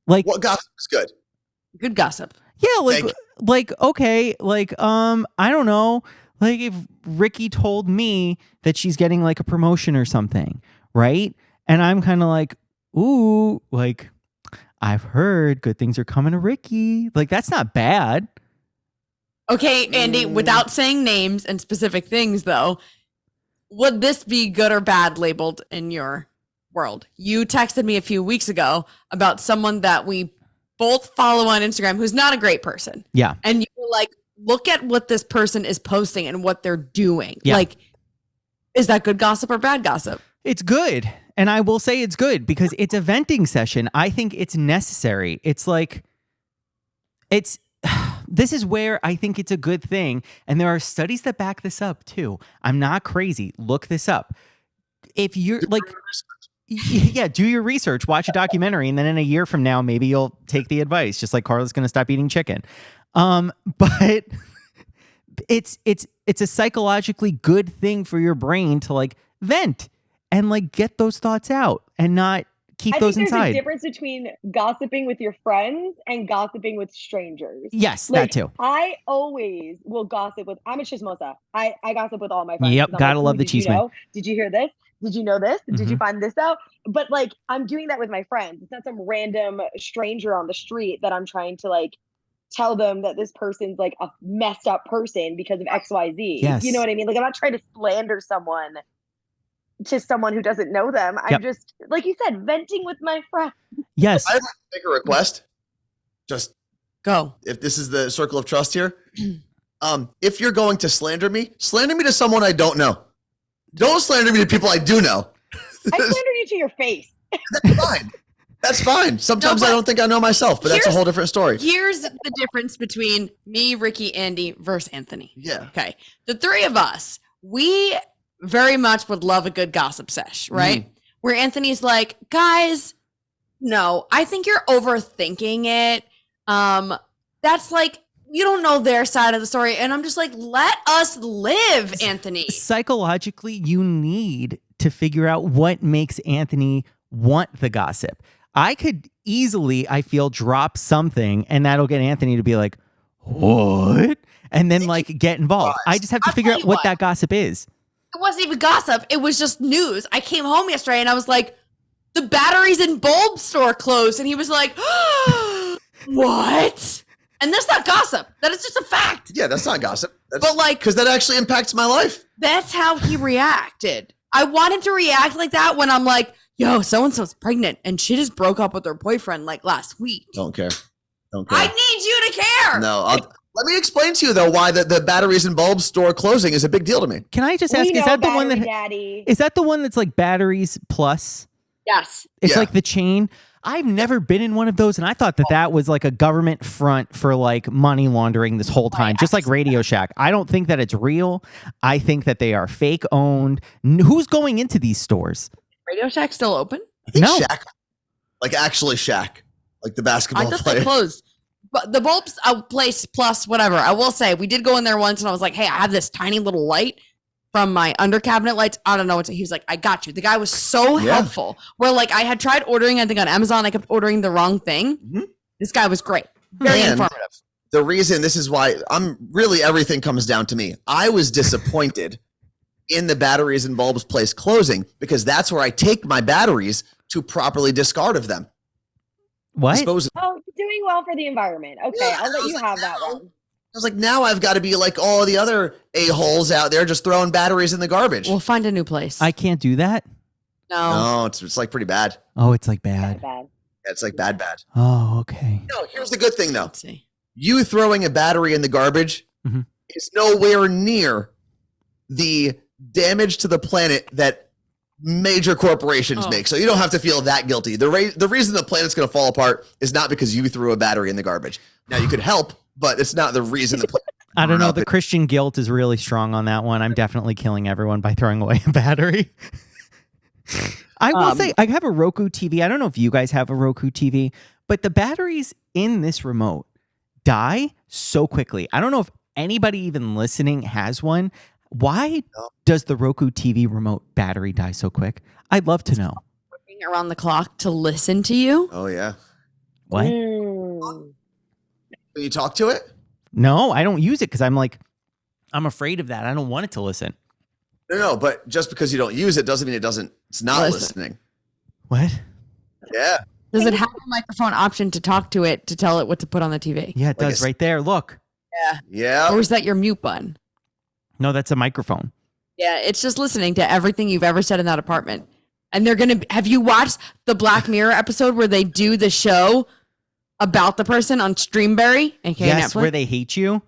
Like, What gossip is good? Good gossip. yeah, Thank like, okay, like, I don't know, like, if Ricki told me that she's getting, like, a promotion or something, right? And I'm kind of like, ooh, like, I've heard good things are coming to Ricki. Like, that's not bad. Okay, Andy, without saying names and specific things, though, would this be good or bad labeled in your world? You texted me a few weeks ago about someone that we both follow on Instagram who's not a great person. Yeah. And you were like, look at what this person is posting and what they're doing. Yeah. Like, is that good gossip or bad gossip? It's good. And I will say it's good because it's a venting session. I think it's necessary. It's like, this is where I think it's a good thing. And there are studies that back this up too. I'm not crazy. Look this up. If you're like, Yeah, do your research, watch a documentary, and then in a year from now, maybe you'll take the advice. Just like Carla's going to stop eating chicken. But it's a psychologically good thing for your brain to like vent and like get those thoughts out and not keep those think there's inside. a difference between gossiping with your friends and gossiping with strangers. Yes, Like, that too. I always will gossip with. I'm a chismosa. I gossip with all my friends. Yep, 'Cause I'm gotta love "Ooh, the did you chisme." know? Did you hear this? Did you know this? Did you Mhm. find this out? But like, I'm doing that with my friends. It's not some random stranger on the street that I'm trying to like tell them that this person's like a messed up person because of XYZ. Yes. You know what I mean? Like, I'm not trying to slander someone to someone who doesn't know them. I'm Yep. just, like you said, venting with my friends. Yes. I make a request. Just Go. if this is the circle of trust here, if you're going to slander me to someone I don't know. Don't slander me to people I do know. I slandered you to your face. That's fine. That's fine. Sometimes No, I but don't think I know myself, but that's a here's- whole different story. Here's the difference between me, Ricki, Andy versus Anthony. Yeah. Okay. The three of us, we very much would love a good gossip sesh, right? Where Anthony's like, guys, no, I think you're overthinking it. That's like, you don't know their side of the story. And I'm just like, let us live, Anthony. Psychologically, you need to figure out what makes Anthony want the gossip. I could easily, I feel, drop something and that'll get Anthony to be like, what? And then like get involved. I just have to I'll figure tell out you what what. that gossip is. It wasn't even gossip. It was just news. I came home yesterday and I was like, the batteries and bulb store closed. And he was like, what? And that's not gossip. That is just a fact. Yeah, that's not gossip. That's, But like, because that actually impacts my life. that's how he reacted. I want him to react like that when I'm like, yo, so-and-so's pregnant and she just broke up with her boyfriend like last week. Don't care. Don't care. I need you to care. No, let me explain to you though why the batteries and bulbs store closing is a big deal to me. Can I just We ask, is know that the one Battery that Daddy. is that the one that's like batteries plus? Yes. It's Yeah. like the chain. I've never been in one of those, and I thought that was like a government front for like money laundering this whole time, just like Radio Shack. I don't think that it's real. I think that they are fake owned. Who's going into these stores? Radio Shack still open? I think No. Shaq, like actually Shaq, like the basketball I thought player. they closed. But the bulbs place plus whatever. I will say we did go in there once and I was like, hey, I have this tiny little light from my under cabinet lights. I don't know what to, he was like, I got you. The guy was so Yeah. helpful. Where like I had tried ordering, I think on Amazon, I kept ordering the wrong thing. Mhm. This guy was great. Very And informative. the reason this is why everything comes down to me. I was disappointed in the batteries and bulbs place closing because that's where I take my batteries to properly discard of them. What? Dispose of them. Oh, doing well for the environment. Okay, Yeah, I'll I let was you like, have that no. one. I was like, now I've got to be like all the other a-holes out there just throwing batteries in the garbage. We'll find a new place. I can't do that. no. No, it's like pretty bad. Oh, it's like Bad, bad. bad. Yeah, it's like bad. Oh, okay. No, here's the good thing though. Let's see. You throwing a battery in the garbage Mhm. is nowhere near the damage to the planet that major corporations Oh. make. So you don't have to feel that guilty. The reason the planet's going to fall apart is not because you threw a battery in the garbage. Now you could help, but it's not the reason the planet. I don't know. No, The but- Christian guilt is really strong on that one. I'm definitely killing everyone by throwing away a battery. I will say I have a Roku TV. I don't know if you guys have a Roku TV, but the batteries in this remote die so quickly. I don't know if anybody even listening has one. Why No. does the Roku TV remote battery die so quick? I'd love to know. Working around the clock to listen to you. Oh yeah. What? Mm. Can you talk to it? No, I don't use it because I'm afraid of that. I don't want it to listen. No, but just because you don't use it doesn't mean it's not Listen. listening. What? Yeah. Does it have a microphone option to talk to it to tell it what to put on the TV? Yeah, it Like does a- right there. Look. Yeah. Or is that your mute button? No, that's a microphone. Yeah, it's just listening to everything you've ever said in that apartment. And they're going to, have you watched the Black Mirror episode where they do the show about the person on Streamberry? AKA Yes, Netflix? where they hate you.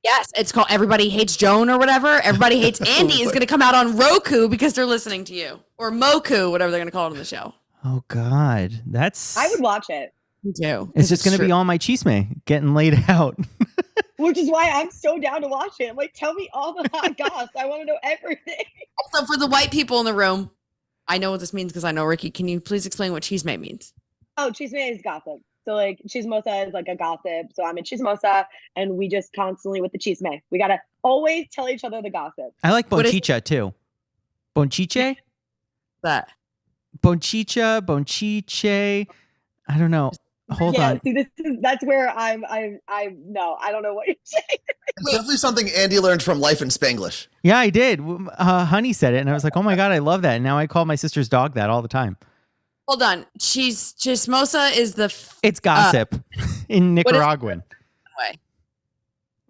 Yes, it's called Everybody Hates Joan or whatever. Everybody Hates Andy is going to come out on Roku because they're listening to you. Or Moku, whatever they're going to call it on the show. Oh God, that's. I would watch it, Me too. It's just going to be all my chisme getting laid out. which is why I'm so down to watch it. I'm like, tell me all the hot goss. I want to know everything. Also, for the white people in the room, I know what this means because I know Ricki. Can you please explain what chisme means? Oh, chisme is gossip. So like chismosa is like a gossip. So I'm a chismosa, and we just constantly with the chisme. We gotta always tell each other the gossip. I like What is- bonchicha too. Bonchiche? That Bonchiche. I don't know. Hold on. See, that's where I'm no, I don't know what you're saying. It's definitely something Andy learned from Life in Spanglish. Yeah, I did. Honey said it, and I was like, "Oh my god, I love that!" And now I call my sister's dog that all the time. hold on. Chismosa is the It's gossip in Nicaraguan. way.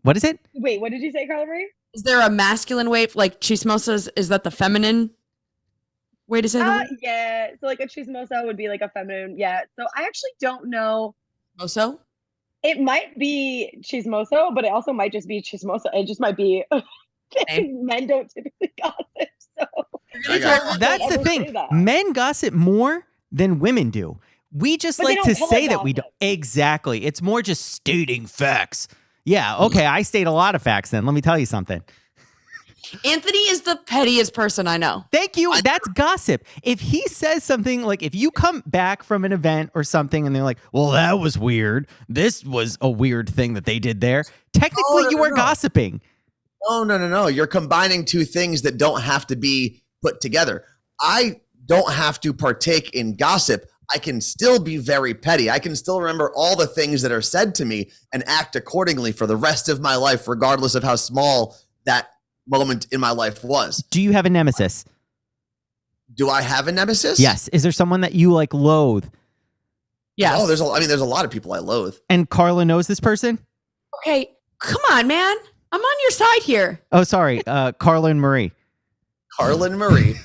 What is it? Wait, what did you say, Carla Marie? Is there a masculine way? Like chismosa is that the feminine way to say that? Yeah. So like a chismosa would be like a feminine. Yeah. So I actually don't know. Chismoso? It might be chismoso, but it also might just be chismosa. It just might be men don't typically gossip. So That's the ever thing. say that. Men gossip more than women do. We just But they like don't to tell say us that we don't. Exactly. It's more just stating facts. Yeah. Okay. I state a lot of facts then. Let me tell you something. Anthony is the pettiest person I know. Thank you. That's gossip. If he says something like, if you come back from an event or something and they're like, well, that was weird. This was a weird thing that they did there. Technically, you are gossiping. No. You're combining two things that don't have to be put together. I don't have to partake in gossip. I can still be very petty. I can still remember all the things that are said to me and act accordingly for the rest of my life, regardless of how small that moment in my life was. Do you have a nemesis? Do I have a nemesis? Yes. Is there someone that you like loathe? Yes. Oh, there's a lot of people I loathe. And Carla knows this person? Okay, come on, man. I'm on your side here. Oh, sorry. Carla and Marie. Carla and Marie.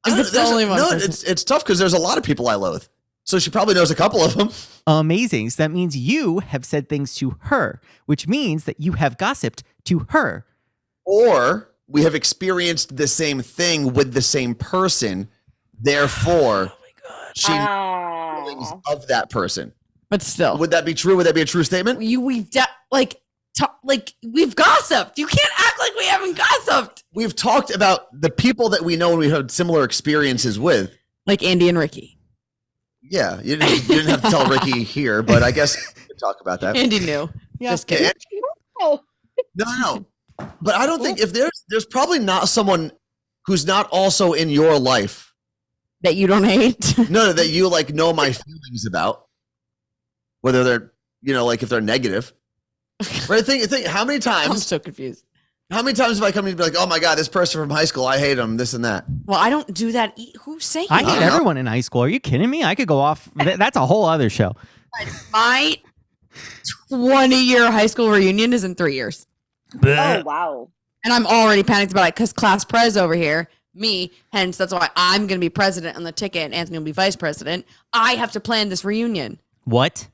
Is this the only one? No, it's tough because there's a lot of people I loathe. So she probably knows a couple of them. Amazing. So that means you have said things to her, which means that you have gossiped to her. Or we have experienced the same thing with the same person. Therefore, she knows feelings of that person. But still, Would that be true? Would that be a true statement? we've gossiped. You can't act like we haven't gossiped. We've talked about the people that we know and we've had similar experiences with. Like Andy and Ricki. Yeah, you didn't have to tell Ricki here, but I guess we could talk about that. Andy knew. Just kidding. No. But I don't think if there's probably not someone who's not also in your life. That you don't hate. No, that you like know my feelings about. Whether they're, like if they're negative. Right? Think how many I'm times so confused. have I come and be like, oh my God, this person from high school, I hate him, this and that. Well, I don't do that. Who's saying I that? hate everyone in high school. Are you kidding me? I could go off. That's a whole other show. My 20-year high school reunion is in 3 years. Oh wow. And I'm already panicked about it because class pres over here, me, hence that's why I'm going to be president on the ticket and Anthony will be vice president. I have to plan this reunion. What?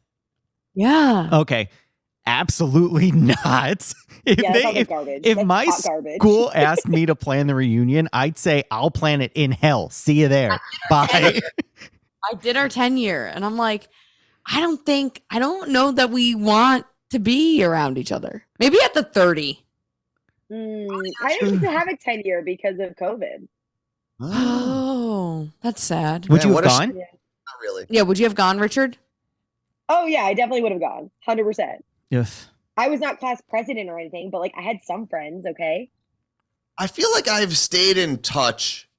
Yeah. Okay. Absolutely not. If my school asked me to plan the reunion, I'd say I'll plan it in hell. See you there. Bye. I did our 10-year and I'm like, I don't know that we want to be around each other. Maybe at the 30. I didn't have a 10-year because of COVID. Oh, that's sad. Would you have what a gone? Not really. Yeah, would you have gone, Richard? Oh yeah, I definitely would have gone. 100%. Yes. I was not class president or anything, but like I had some friends, okay? I feel like I've stayed in touch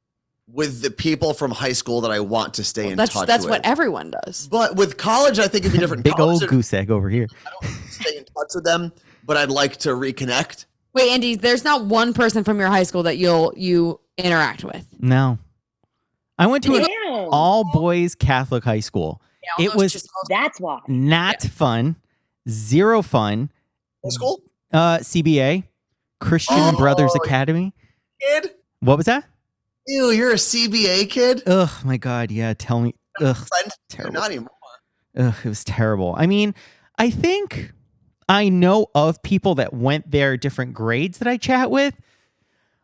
with the people from high school that I want to stay in touch with. That's what everyone does. But with college, I think it'd be different. Big College, old goose egg over here. I don't stay in touch with them, but I'd like to reconnect. Wait, Andy, there's not one person from your high school that you interact with. No. I went to an Damn. all boys Catholic high school. Yeah, It was That's why. not fun. Zero fun. What school? CBA, Christian Brothers Academy. Kid? What was that? Ew, you're a CBA kid? Ugh, my God. Yeah, tell me. Ugh, Friend? terrible. Not anymore. Ugh, it was terrible. I mean, I think I know of people that went there different grades that I chat with.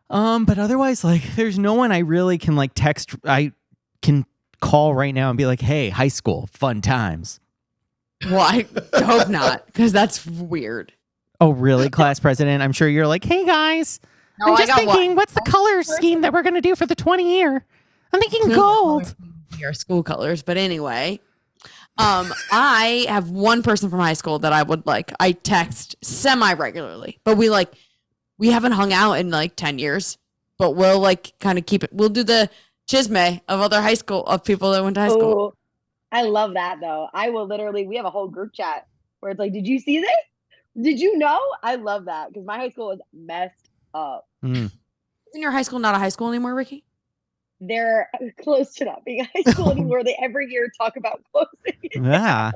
But otherwise, like, there's no one I really can like text. I can call right now and be like, hey, high school, fun times. Well, I hope not, because that's weird. Oh, really? Class president? I'm sure you're like, hey, guys, No, I'm I just got thinking, one. what's the color scheme that we're going to do for the 20-year? I'm thinking gold. Your school colors, but anyway, I have one person from high school that I text semi regularly, but we haven't hung out in like 10 years, but we'll like kind of keep it. We'll do the chisme of other high school of people that went to high school. Oh, I love that though. I will literally, we have a whole group chat where it's like, did you see this? Did you know? I love that because my high school was messed up. Isn't your high school not a high school anymore, Ricki? They're close to not being a high school anymore. They every year talk about closing. Yeah.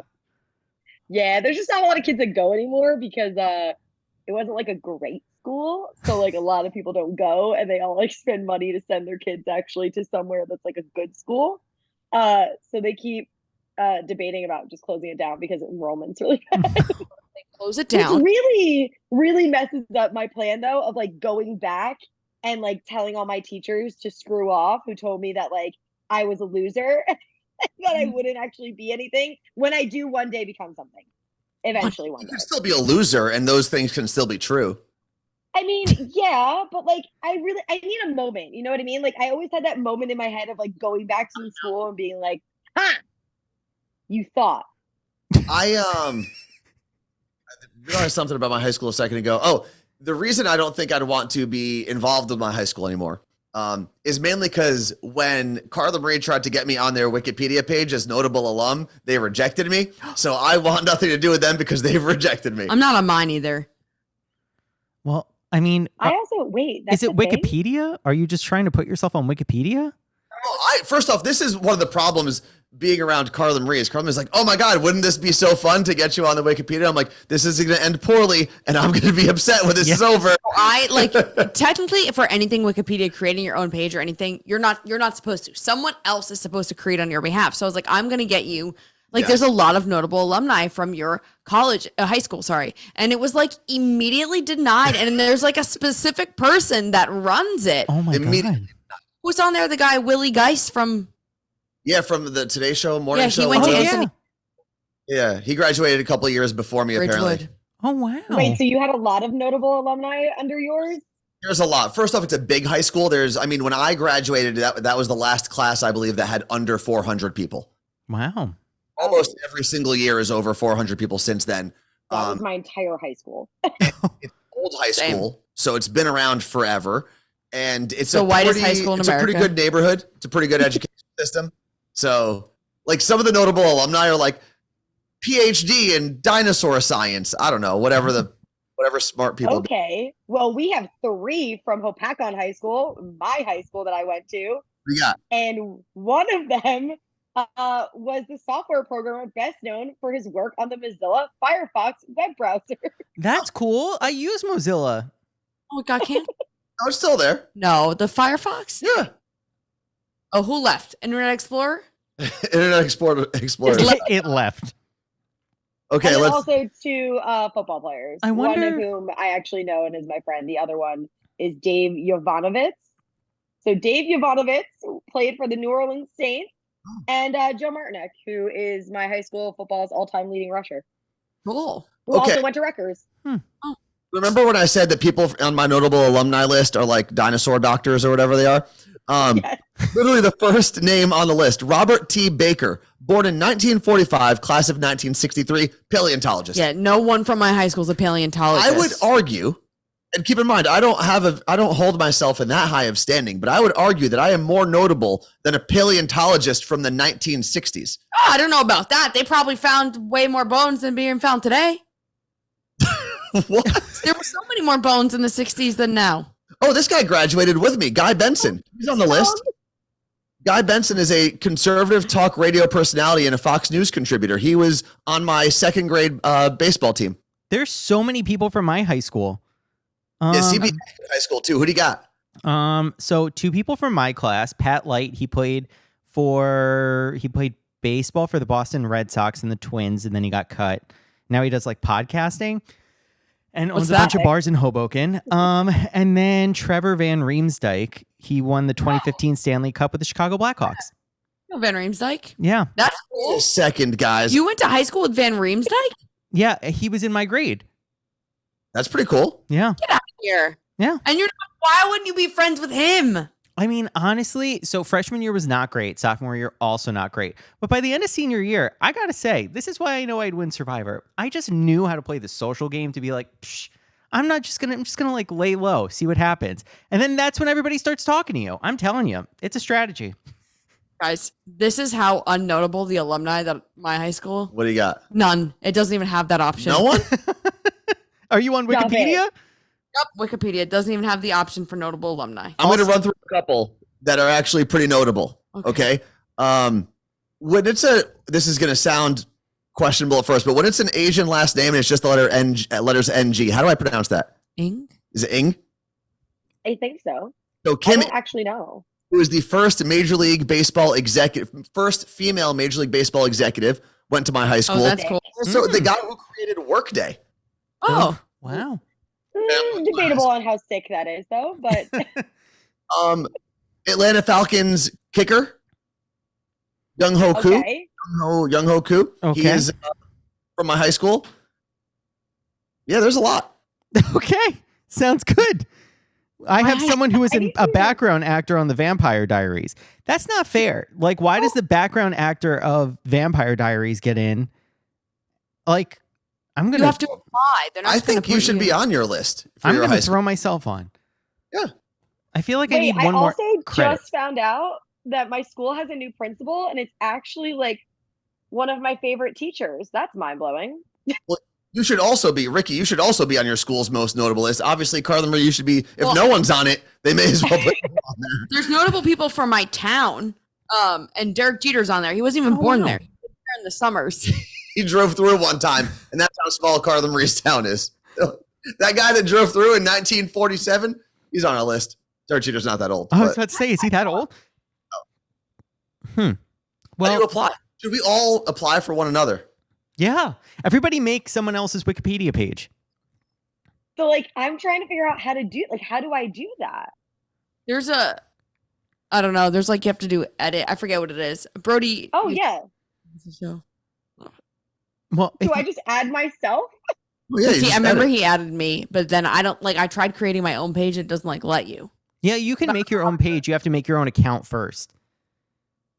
Yeah, there's just not a lot of kids that go anymore because it wasn't like a great school. So like a lot of people don't go and they all like spend money to send their kids actually to somewhere that's like a good school. So they keep debating about just closing it down because enrollment's really bad. Close it down. Which really, really messes up my plan though of like going back and like telling all my teachers to screw off who told me that like I was a loser, that I wouldn't actually be anything when I do one day become something. Eventually one You day. can still be a loser, and those things can still be true. I mean, yeah, but like I need a moment. You know what I mean? Like I always had that moment in my head of like going back to school and being like, "Ha, you thought." I realized something about my high school a second ago. Oh, the reason I don't think I'd want to be involved with my high school anymore is mainly because when Carla Marie tried to get me on their Wikipedia page as notable alum, they rejected me. So I want nothing to do with them because they've rejected me. I'm not on mine either. Well, I mean, I also wait. That's is it the thing? Wikipedia? Are you just trying to put yourself on Wikipedia? Well, first off, this is one of the problems being around Carla Marie. Is Carla Marie's like, oh my God, wouldn't this be so fun to get you on the Wikipedia? I'm like, this is going to end poorly, and I'm going to be upset when this is over. I like technically for anything Wikipedia, creating your own page or anything, you're not supposed to. Someone else is supposed to create on your behalf. So I was like, I'm gonna get you. Like, there's a lot of notable alumni from your high school, sorry. And it was like immediately denied. And there's like a specific person that runs it. Oh my God. Who's on there? The guy, Willie Geist from. Yeah, from the Today Show, morning show. He went to Oh, Anthony. Yeah, he graduated a couple of years before me, apparently. Ridgewood. Oh, wow. Wait, so you had a lot of notable alumni under yours? There's a lot. First off, it's a big high school. When I graduated, that was the last class, I believe, that had under 400 people. Wow. Almost every single year is over 400 people since then. That was my entire high school. It's old high school, so it's been around forever. And it's the whitest high school in It's a pretty America. good neighborhood. It's a pretty good education system. So, like, some of the notable alumni are like PhD in dinosaur science. I don't know, whatever smart people do. Okay. Well, we have 3 from Hopakon High School, my high school that I went to. Yeah. And one of them was the software programmer best known for his work on the Mozilla Firefox web browser. That's cool. I use Mozilla. Oh, it got canceled? Oh, it's still there. No, the Firefox? Yeah. Oh, who left? Internet Explorer? Internet Explorer. It left. Okay, and let's. also 2 football players. I One wonder- of whom I actually know and is my friend. The other one is Dave Jovanovich. So Dave Jovanovich played for the New Orleans Saints, and Joe Martinek, who is my high school football's all-time leading rusher, Cool. who Okay. also went to Rutgers. Remember when I said that people on my notable alumni list are like dinosaur doctors or whatever they are? Yes. Literally the first name on the list, Robert T. Baker, born in 1945, class of 1963, paleontologist. Yeah, no one from my high school is a paleontologist. I would argue, and keep in mind, I don't hold myself in that high of standing, but I would argue that I am more notable than a paleontologist from the 1960s. Oh, I don't know about that. They probably found way more bones than being found today. What? There were so many more bones in the 60s than now. Oh, this guy graduated with me, Guy Benson. He's on the list. Guy Benson is a conservative talk radio personality and a Fox News contributor. He was on my second grade baseball team. There's so many people from my high school. Yeah, CB high school too. Who do you got? So 2 people from my class. Pat Light, he played baseball for the Boston Red Sox and the Twins, and then he got cut. Now he does like podcasting and owns a bunch of bars in Hoboken. And then Trevor Van Riemsdyk, he won the 2015 Stanley Cup with the Chicago Blackhawks. Oh, Van Riemsdyk? Yeah. That's Wait cool. a second, guys. You went to high school with Van Riemsdyk? Yeah, he was in my grade. That's pretty cool. Yeah. Get out of here. Yeah. And you're not Why wouldn't you be friends with him? I mean, honestly, so freshman year was not great. Sophomore year, also not great. But by the end of senior year, I got to say, this is why I know I'd win Survivor. I just knew how to play the social game to be like, psh, I'm just going to like lay low, see what happens. And then that's when everybody starts talking to you. I'm telling you, it's a strategy. Guys, this is how unnotable the alumni that my high school. What do you got? None. It doesn't even have that option. No one? Are you on Stop Wikipedia? Yep, Wikipedia doesn't even have the option for notable alumni. I'm going to run through a couple that are actually pretty notable. Okay. When it's this is going to sound questionable at first, but when it's an Asian last name and it's just the letters NG, how do I pronounce that? Ing? Is it Ing? I think so. So I Kim, don't actually know. who was the first Major League Baseball executive, first female Major League Baseball executive, went to my high school. Oh, that's cool. So the guy who created Workday. Oh, Wow. Debatable on how sick that is, though. But Atlanta Falcons kicker, Young Ho Koo. okay. Young Ho Koo. Okay. He is from my high school. Yeah, there's a lot. Okay. Sounds good. I have Why? someone who is I a need to- background actor on the Vampire Diaries. That's not fair. Like, why does the background actor of Vampire Diaries get in? Like, I'm you gonna have to apply. They're not I just gonna think you put should be on your list for I'm your gonna high school. throw myself on. Yeah. I feel like I Wait, need I one more also credit. just found out that my school has a new principal, and it's actually like one of my favorite teachers. That's mind blowing. You should also be, Ricki, you should also be on your school's most notable list. Obviously, Carla Marie, you should be, if no one's on it, they may as well put you on there. There's notable people from my town. And Derek Jeter's on there. He wasn't even born wow. there. He was there in the summers. He drove through one time, and that's how small Carla Marie's town is. That guy that drove through in 1947, he's on our list. Derek Jeter's not that old. I was but- about to say, is he that old? How do you Well, apply? Should we all apply for one another? yeah. Everybody make someone else's Wikipedia page. So like I'm trying to figure out how to do how do I do that? There's I don't know. There's like you have to do edit. I forget what it is. Brody. Oh yeah. So, Well, Do I just add myself? Well, yeah, you see, just I remember edit. he added me, but then I don't like. I tried creating my own page. It doesn't like let you. yeah, you can make your own page. You have to make your own account first.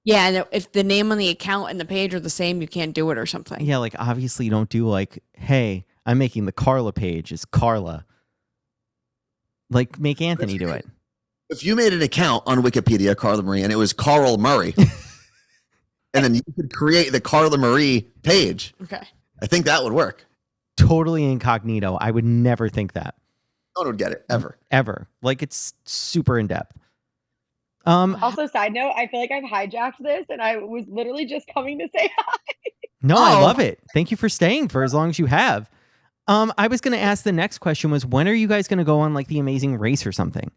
Yeah, and if the name on the account and the page are the same, you can't do it or something. Yeah, like obviously you don't do like, hey, I'm making the Carla page. It's Carla. Like, make Anthony do it. If you made an account on Wikipedia, Carla Marie, and it was Carl Murray, and then you could create the Carla Marie page, Okay. I think that would work. Totally incognito. I would never think that. No one would get it, ever. Ever. Like, it's super in depth. Also, side note, I feel like I've hijacked this, and I was literally just coming to say hi. No, I Oh. love it. Thank you for staying for as long as you have. I was going to ask the next question was, when are you guys going to go on like the Amazing Race or something?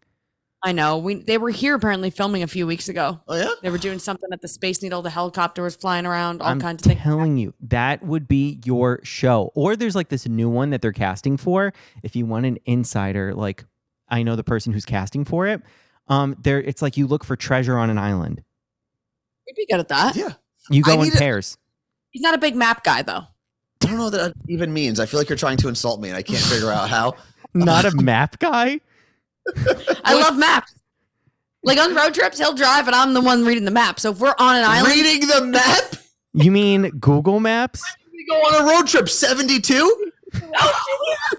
I know. They were here apparently filming a few weeks ago. Oh, yeah? They were doing something at the Space Needle. The helicopter was flying around. All I'm kinds of things. telling you, that would be your show. Or there's like this new one that they're casting for. If you want an insider, like I know the person who's casting for it. It's like you look for treasure on an island. We'd be good at that. Yeah. You I go in need a- pairs. He's not a big map guy though. I don't know what that even means. I feel like you're trying to insult me, and I can't figure out how. Not a map guy. I love maps. Like on road trips, he'll drive, and I'm the one reading the map. So if we're on an island, Reading the map? You mean Google Maps? We go on a road trip, 72?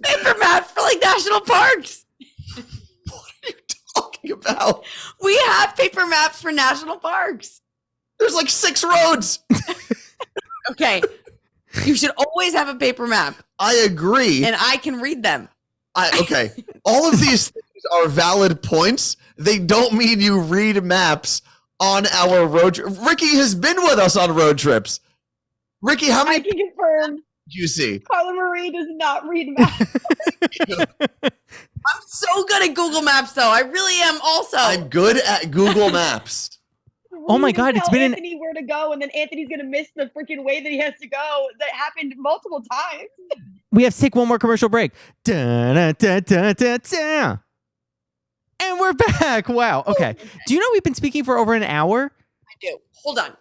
paper maps for like national parks. What are you talking about? We have paper maps for national parks. There's like 6 roads. Okay. You should always have a paper map, I agree. and I can read them. Okay. All of these things are valid points. They don't mean you read maps on our road trip. Ricki has been with us on road trips. Ricki, how I many can confirm did you see? Carla Marie does not read maps. I'm so good at Google Maps, though. I really am also. I'm good at Google Maps. Oh my You God, it's tell been an- Anthony where to go, and then Anthony's gonna miss the freaking way that he has to go. That happened multiple times. We have to take one more commercial break. Da-da-da-da-da-da. And we're back. Wow. Okay. Do you know we've been speaking for over an hour? I do. Hold on.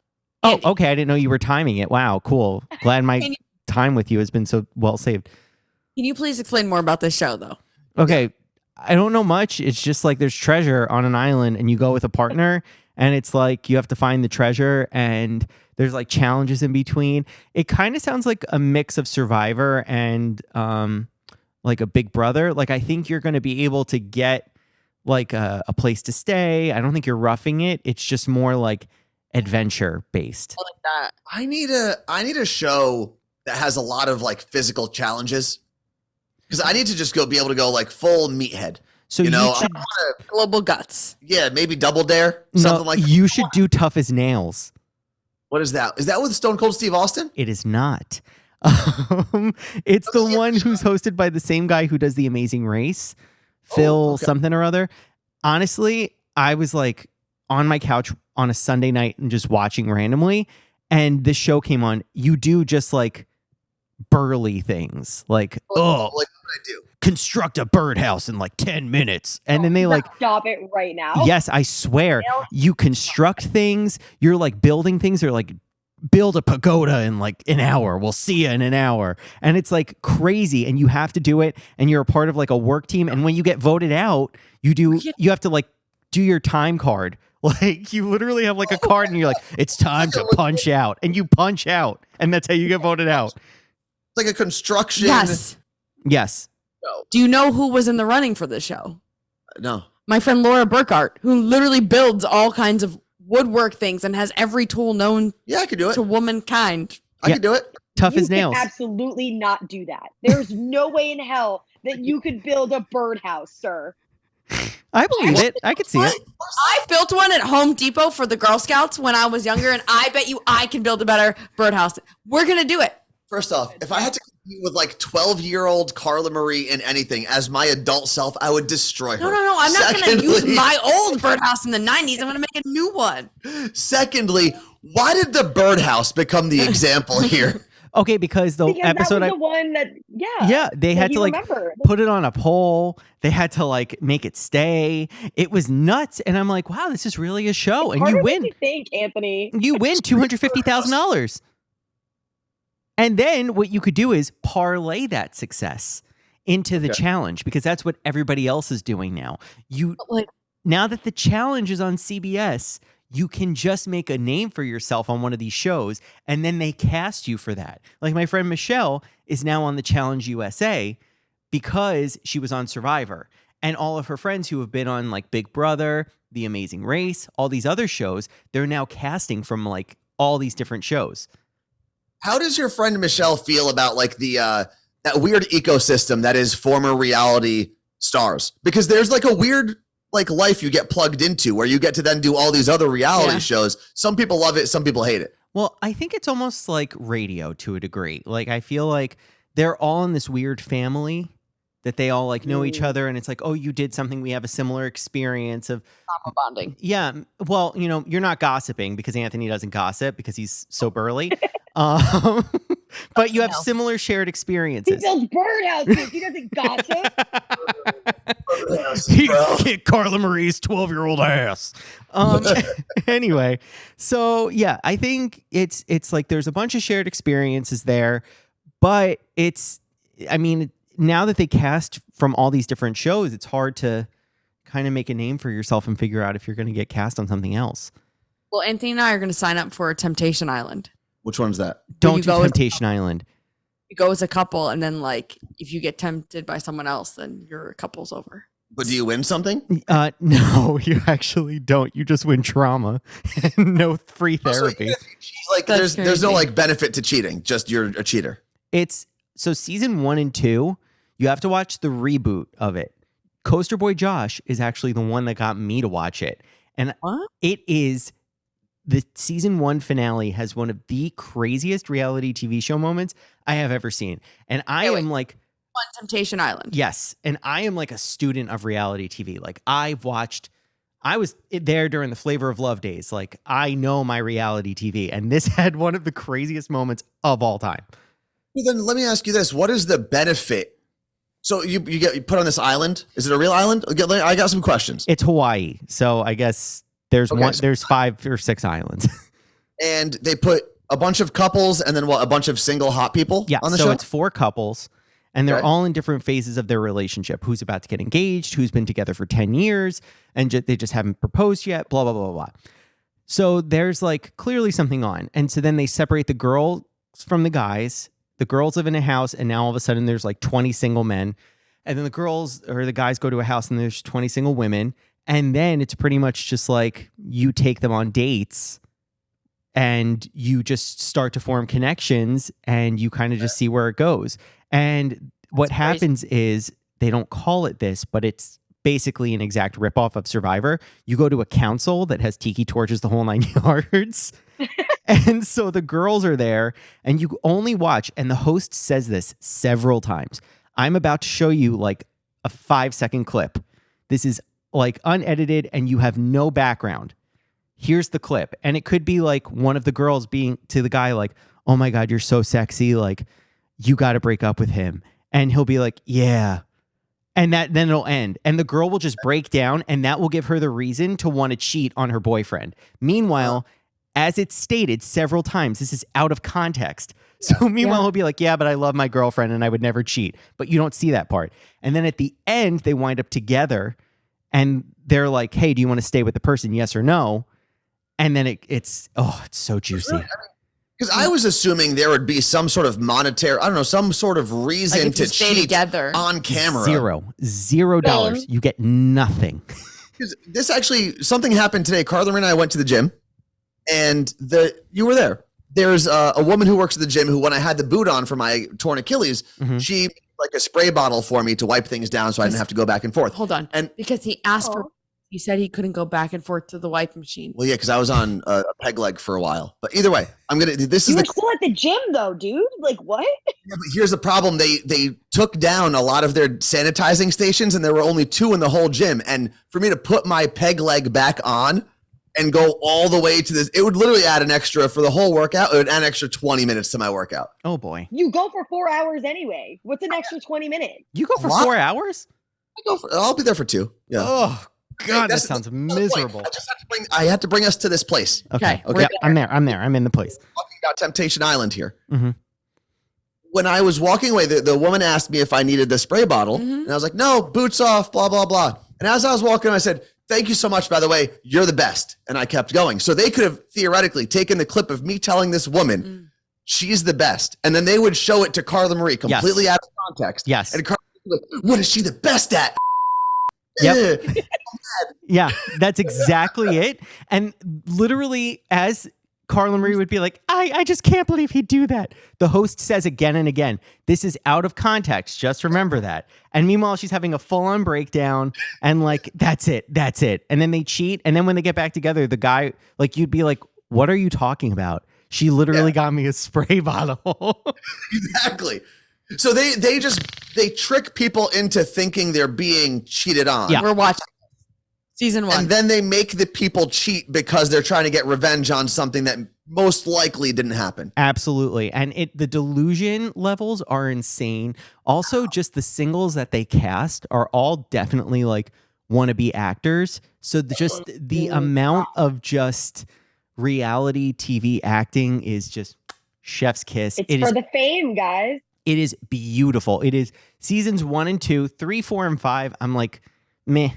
Oh, Andy. okay. I didn't know you were timing it. Wow. Cool. Glad my Can you- time with you has been so well saved. Can you please explain more about this show, though? Okay. I don't know much. It's just like there's treasure on an island and you go with a partner and it's like you have to find the treasure and there's like challenges in between. It kind of sounds like a mix of Survivor and like a Big Brother. Like I think you're going to be able to get like a place to stay. I don't think you're roughing it. It's just more like adventure based. I like that. I need a show that has a lot of like physical challenges. Because I need to just be able to go like full meathead. So you know, should, Global Guts. yeah, maybe Double Dare, something like that. You should do Tough as Nails. What is that? Is that with Stone Cold Steve Austin? It is not. It's the one who's hosted by the same guy who does The Amazing Race, Phil something or other. Honestly, I was like on my couch on a Sunday night and just watching randomly, and this show came on. You do just like burly things, like Like what I do? construct a birdhouse in like 10 minutes, and then they like Stop it right now. yes, I swear, you construct things. You're like building things. Or like build a pagoda in like an hour. We'll see you in an hour. And it's like crazy. And you have to do it. And you're a part of like a work team. And when you get voted out, you have to like do your time card. Like you literally have like a card and you're like, it's time to punch out. And you punch out. And that's how you get voted out. It's like a construction. Yes. Yes. Do you know who was in the running for this show? No. My friend Laura Burkhart, who literally builds all kinds of woodwork things and has every tool known Yeah, I could do it. to womankind. I could do it. Tough You as can nails. absolutely not do that. There's no way in hell that you could build a birdhouse, sir. I believe it. I could see it. I built one at Home Depot for the Girl Scouts when I was younger, and I bet you I can build a better birdhouse. We're going to do it. First off, if I had to compete with like 12-year-old Carla Marie in anything as my adult self, I would destroy her. No. I'm not going to Secondly- use my old birdhouse in the 90s. I'm going to make a new one. Secondly, why did the birdhouse become the example here? Okay, because the Because episode that was the one that, they that had to you like remember. put it on a pole. They had to like make it stay. It was nuts. And I'm like, wow, this is really a show. And Harder you than win. you think, Anthony. You win $250,000. And then what you could do is parlay that success into the challenge, because that's what everybody else is doing now. Now that the challenge is on CBS, you can just make a name for yourself on one of these shows, and then they cast you for that. Like my friend Michelle is now on the Challenge USA because she was on Survivor. And all of her friends who have been on like Big Brother, The Amazing Race, all these other shows, they're now casting from like all these different shows. How does your friend Michelle feel about like the that weird ecosystem that is former reality stars? Because there's like a weird like life you get plugged into where you get to then do all these other reality shows. Some people love it, some people hate it. Well, I think it's almost like radio to a degree. Like I feel like they're all in this weird family that they all like know each other, and it's like, oh, you did something, we have a similar experience of Trauma bonding. yeah. Well, you know, you're not gossiping because Anthony doesn't gossip because he's so burly. But you have similar shared He experiences. builds birdhouses. He doesn't gossip. He kicked Carla Marie's 12-year-old ass. Anyway, so yeah, I think it's like there's a bunch of shared experiences there, but I mean, now that they cast from all these different shows, it's hard to kind of make a name for yourself and figure out if you're going to get cast on something else. Well, Anthony and I are going to sign up for Temptation Island. Which one's that? Don't you do go as- Temptation Island. You go as a couple, and then like if you get tempted by someone else, then your couple's over. But do you win something? No, you actually don't. You just win trauma and no free therapy. Like That's there's no crazy. like benefit to cheating. Just you're a cheater. It's so season 1 and 2, you have to watch the reboot of it. Coaster Boy Josh is actually the one that got me to watch it. And What? it is the season 1 finale has one of the craziest reality TV show moments I have ever seen. And I am like, On Temptation Island. yes. And I am like a student of reality TV. Like I was there during the Flavor of Love days. Like I know my reality TV, and this had one of the craziest moments of all time. Well, then let me ask you this: what is the benefit? So you put on this island. Is it a real island? I got some questions. It's Hawaii. So I guess there's Okay, so- there's 5 or 6 islands. And they put a bunch of couples and then a bunch of single hot people Yeah. on the So show. it's 4 couples. And they're Okay. all in different phases of their relationship. Who's about to get engaged, who's been together for 10 years, and they just haven't proposed yet, blah, blah, blah, blah. So there's like clearly something on. And so then they separate the girls from the guys. The girls live in a house, and now all of a sudden there's like 20 single men. And then the girls or the guys go to a house and there's 20 single women. And then it's pretty much just like you take them on dates and you just start to form connections and you kind of just see where it goes. And what happens is they don't call it this, but it's basically an exact ripoff of Survivor. You go to a council that has tiki torches the whole 9 yards. And so the girls are there and you only watch. And the host says this several times. I'm about to show you like a 5-second clip. This is like unedited and you have no background. Here's the clip. And it could be like one of the girls being to the guy like, oh my God, you're so sexy. Like, you got to break up with him. And he'll be like, yeah. And then it'll end. And the girl will just break down and that will give her the reason to want to cheat on her boyfriend. Meanwhile, as it's stated several times, this is out of context. So meanwhile, he'll be like, yeah, but I love my girlfriend and I would never cheat. But you don't see that part. And then at the end, they wind up together and they're like, hey, do you want to stay with the person? Yes or no? And then it's so juicy. Because I was assuming there would be some sort of monetary, I don't know, some sort of reason Like if to you stay cheat together. on camera. $0. You get nothing. Because this actually, something happened today. Carla Marie and I went to the gym, and you were there. There's a woman who works at the gym who, when I had the boot on for my torn Achilles, she like a spray bottle for me to wipe things down so I didn't have to go back and forth. Hold on. And because he asked for, he said he couldn't go back and forth to the wipe machine. well, yeah, because I was on a peg leg for a while. But either way, this You is were the still at the gym though, dude. Like what? Yeah, but here's the problem. They took down a lot of their sanitizing stations, and there were only 2 in the whole gym. And for me to put my peg leg back on and go all the way to this, it would literally add an extra for the whole workout. It would add an extra 20 minutes to my workout. Oh boy. You go for 4 hours anyway. What's an extra 20 minutes? You go for What? 4 hours? I'll be there for 2. Yeah. Oh God, that That's sounds the point. miserable. I had to bring us to this place. Okay. Okay. Yep, I'm there. I'm in the place. Talking about Temptation Island here. Mhm. When I was walking away, the woman asked me if I needed the spray bottle, and I was like, "No, boots off." Blah blah blah. And as I was walking, I said, "Thank you so much. By the way, you're the best." And I kept going. So they could have theoretically taken the clip of me telling this woman she's the best, and then they would show it to Carla Marie completely out of context. Yes. And Carla would be like, "What is she the best at?" Yep. Yeah, that's exactly it. And literally, as Carla Marie would be like, I just can't believe he'd do that. The host says again and again, this is out of context. Just remember that. And meanwhile, she's having a full-on breakdown and like, that's it. And then they cheat. And then when they get back together, the guy, like, you'd be like, what are you talking about? She literally got me a spray bottle. Exactly. So they trick people into thinking they're being cheated on. Yeah. We're watching season 1. And then they make the people cheat because they're trying to get revenge on something that most likely didn't happen. Absolutely. And the delusion levels are insane. Also, just the singles that they cast are all definitely like wannabe actors. So just the amount of just reality TV acting is just chef's kiss. It's for the fame, guys. It is beautiful. It is seasons 1 and 2, 3, 4, and 5. I'm like, meh.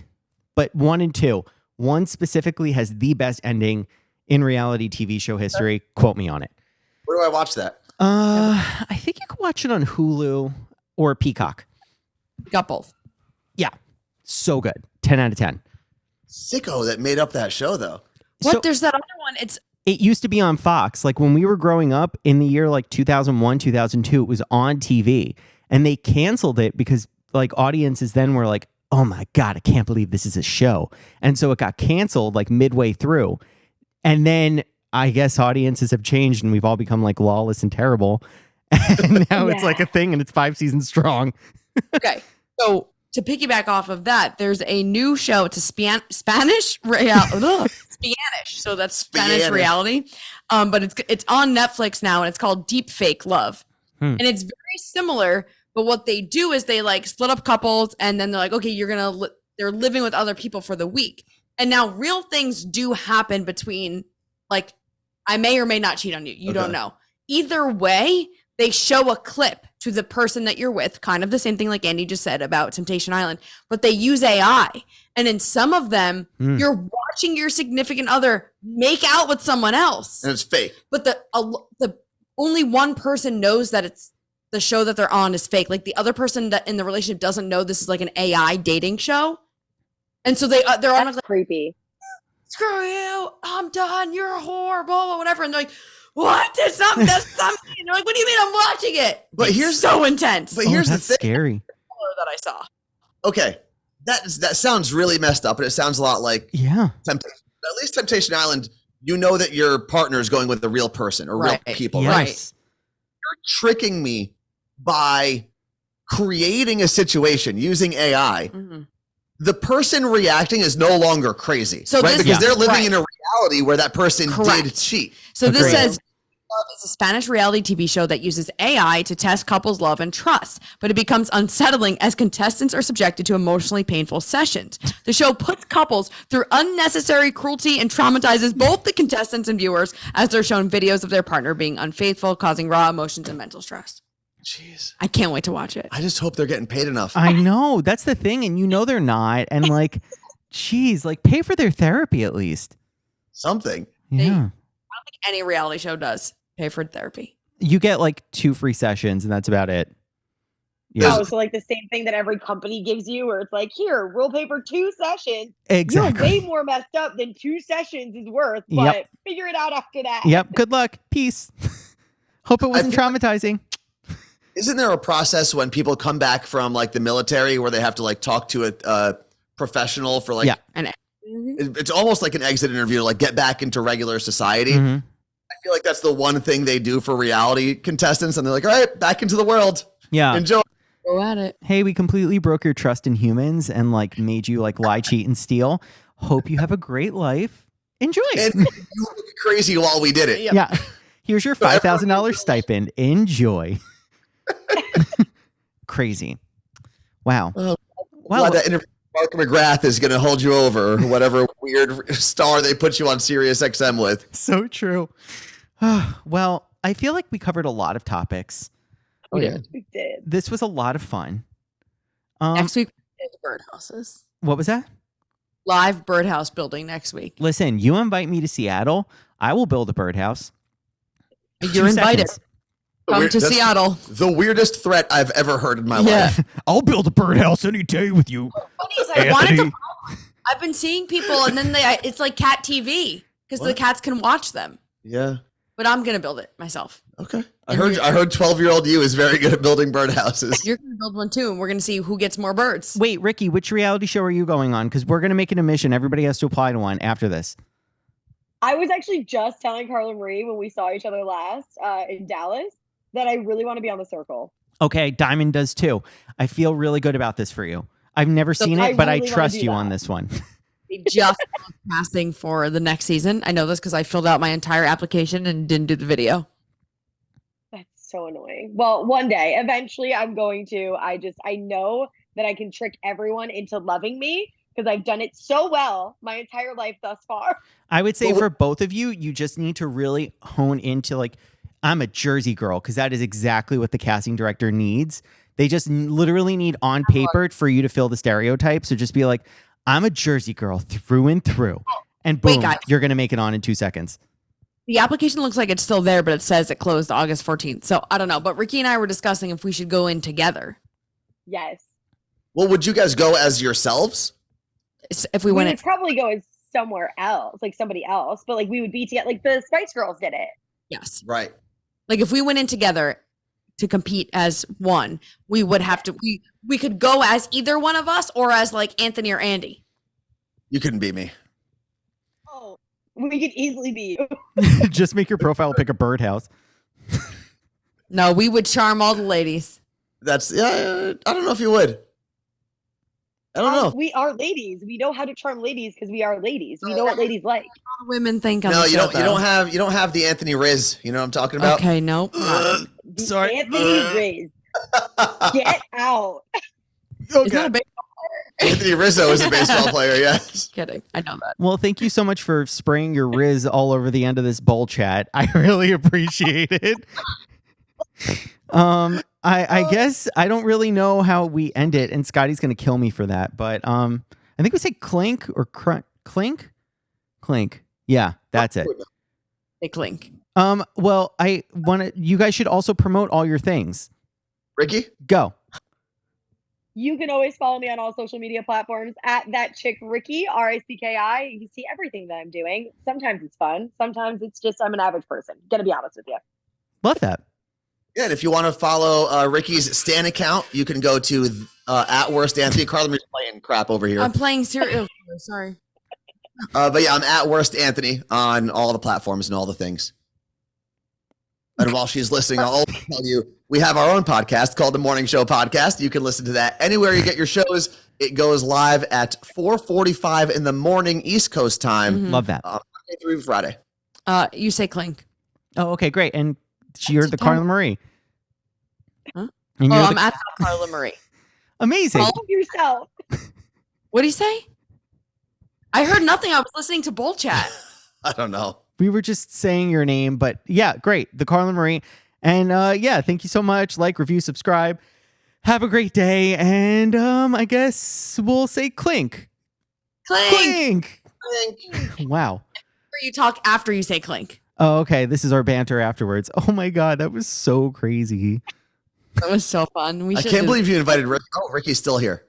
But 1 and 2, 1 specifically has the best ending in reality TV show history. Quote me on it. Where do I watch that? I think you can watch it on Hulu or Peacock. Got both. Yeah. So good. 10 out of 10. Sicko that made up that show, though. What? So- There's that other one. It used to be on Fox. Like when we were growing up in the year like 2001, 2002, it was on TV. And they canceled it because like audiences then were like, oh my God, I can't believe this is a show. And so it got canceled like midway through. And then I guess audiences have changed and we've all become like lawless and terrible. And now it's like a thing and it's 5 seasons strong. Okay. So to piggyback off of that, there's a new show. It's a Spanish reality. Spanish. So that's Spanish reality. But it's on Netflix now and it's called Deep Fake Love. And it's very similar. But what they do is they like split up couples and then they're like, okay, they're living with other people for the week. And now real things do happen between like, I may or may not cheat on you. You don't know. Either way, they show a clip to the person that you're with, kind of the same thing like Andy just said about Temptation Island, but they use AI. And in some of them, you're watching your significant other make out with someone else. And it's fake. But the only one person knows that it's the show that they're on is fake. Like the other person that in the relationship doesn't know this is like an AI dating show. And so they're on like, creepy. screw you, I'm done, you're a whore, blah, blah, whatever. And they're like, what? That's not me. And they're like, what do you mean I'm watching it? But It's here's so intense. But here's the that's thing. scary. That I saw. Okay. That sounds really messed up, and it sounds a lot like Yeah. Temptation. At least Temptation Island, you know that your partner is going with a real person or Right. real people, right? Yes. You're tricking me by creating a situation using AI. Mm-hmm. The person reacting is no longer crazy, So right? this- Because they're living right. in a reality where that person Correct. did cheat. So this Agreed. says Love is a Spanish reality TV show that uses AI to test couples' love and trust, but it becomes unsettling as contestants are subjected to emotionally painful sessions. The show puts couples through unnecessary cruelty and traumatizes both the contestants and viewers as they're shown videos of their partner being unfaithful, causing raw emotions and mental stress. Jeez. I can't wait to watch it. I just hope they're getting paid enough. I know. That's the thing. And you know they're not. And like, geez, like pay for their therapy at least. Something. Yeah. Any reality show does pay for therapy. You get like 2 free sessions and that's about it. Yeah. Oh, so like the same thing that every company gives you, where it's like, here, we'll pay for 2 sessions. Exactly. You're way more messed up than 2 sessions is worth, but Yep. figure it out after that. Yep. Good luck. Peace. Hope it wasn't feel- traumatizing. Isn't there a process when people come back from like the military where they have to like talk to a professional for like, Yeah. it's almost like an exit interview to like get back into regular society. Mhm. I feel like that's the one thing they do for reality contestants. And they're like, all right, back into the world. Yeah. Enjoy. Go at it. Hey, we completely broke your trust in humans and like made you like lie, cheat, and steal. Hope you have a great life. Enjoy. And you look crazy while we did it. Yep. Yeah. Here's your $5,000 stipend. Enjoy. Crazy. Wow. Well, Well, that interview with Mark McGrath is going to hold you over, or whatever weird star they put you on Sirius XM with. so true. Well, I feel like we covered a lot of topics. Oh, yeah. We did. This was a lot of fun. Next week is birdhouses. What was that? Live birdhouse building next week. Listen, you invite me to Seattle, I will build a birdhouse. You're 2 invited. seconds. Come to That's Seattle. The weirdest threat I've ever heard in my Yeah. life. I'll build a birdhouse any day with you. Funny is I wanted to. I've been seeing people, and then it's like cat TV because the What? cats can watch them. Yeah. But I'm gonna build it myself. Okay. I heard 12-year-old you is very good at building birdhouses. You're gonna build one too, and we're gonna see who gets more birds. Wait, Ricki, which reality show are you going on? Because we're going to make it a mission. Everybody has to apply to one after this. I was actually just telling Carla Marie when we saw each other last in Dallas that I really want to be on The Circle. Okay, Diamond does too. I feel really good about this for you. I've never seen I it, but I really wanna trust do you on that. this one. We just casting for the next season. I know this because I filled out my entire application and didn't do the video. That's so annoying. Well, one day, eventually I'm going to. I know that I can trick everyone into loving me because I've done it so well my entire life thus far. I would say Well, for both of you, you just need to really hone into like, I'm a Jersey girl, because that is exactly what the casting director needs. They just literally need on paper for you to fill the stereotype. So just be like, I'm a Jersey girl through and through. And boom, Wait, guys. you're going to make it on in 2 seconds. The application looks like it's still there, but it says it closed August 14th. So I don't know. But Ricki and I were discussing if we should go in together. Yes. Well, would you guys go as yourselves? If we We went would probably go as somewhere else, like somebody else, but like we would be together. Like the Spice Girls did it. yes. Right. Like if we went in together to compete as one, we would have to we could go as either one of us or as like Anthony or Andy. You couldn't beat me. Oh, we could easily be you. Just make your profile pick a birdhouse. No, we would charm all the ladies. That's, yeah, I don't know if you would. I don't know. We are ladies. We know how to charm ladies because we are ladies. We know what ladies like. All the women think on No, the you show, don't. You though. don't have the Anthony Riz. You know what I'm talking about? Okay, no. Ugh. The Sorry. Anthony Riz. Get out. It's not a big Anthony Rizzo is a baseball player. Yes. kidding. I know that. Well, thank you so much for spraying your Riz all over the end of this bowl chat. I really appreciate it. I guess I don't really know how we end it, and Scotty's gonna kill me for that. But I think we say clink or clink. Yeah, that's it. They clink. Well, I want to. You guys should also promote all your things. Ricki? Go. You can always follow me on all social media platforms at that chick Ricki, Ricki. You see everything that I'm doing. Sometimes it's fun. Sometimes it's just I'm an average person. Gonna be honest with you. Love that. Yeah, and if you want to follow Ricki's Stan account, you can go to at worst Anthony. Carla Marie's playing crap over here. I'm playing serial. Sorry. But yeah, I'm at worst Anthony on all the platforms and all the things. And while she's listening, I'll also tell you we have our own podcast called The Morning Show Podcast. You can listen to that anywhere you get your shows. It goes live at 4:45 in the morning East Coast time. Love that. Monday through Friday. You say clink. Oh, okay, great. And you're the Carla Marie. Huh? And I'm at Carla Marie. amazing. Follow yourself. What do you say? I heard nothing. I was listening to Bull Chat. I don't know. We were just saying your name, but yeah, great. The Carla Marie. And yeah, thank you so much. Like, review, subscribe. Have a great day. And I guess we'll say clink. Clink. Clink. Wow. Or you talk after you say clink. Oh, okay. This is our banter afterwards. Oh my God, that was so crazy. That was so fun. I can't believe you invited Rick. Oh, Ricki's still here.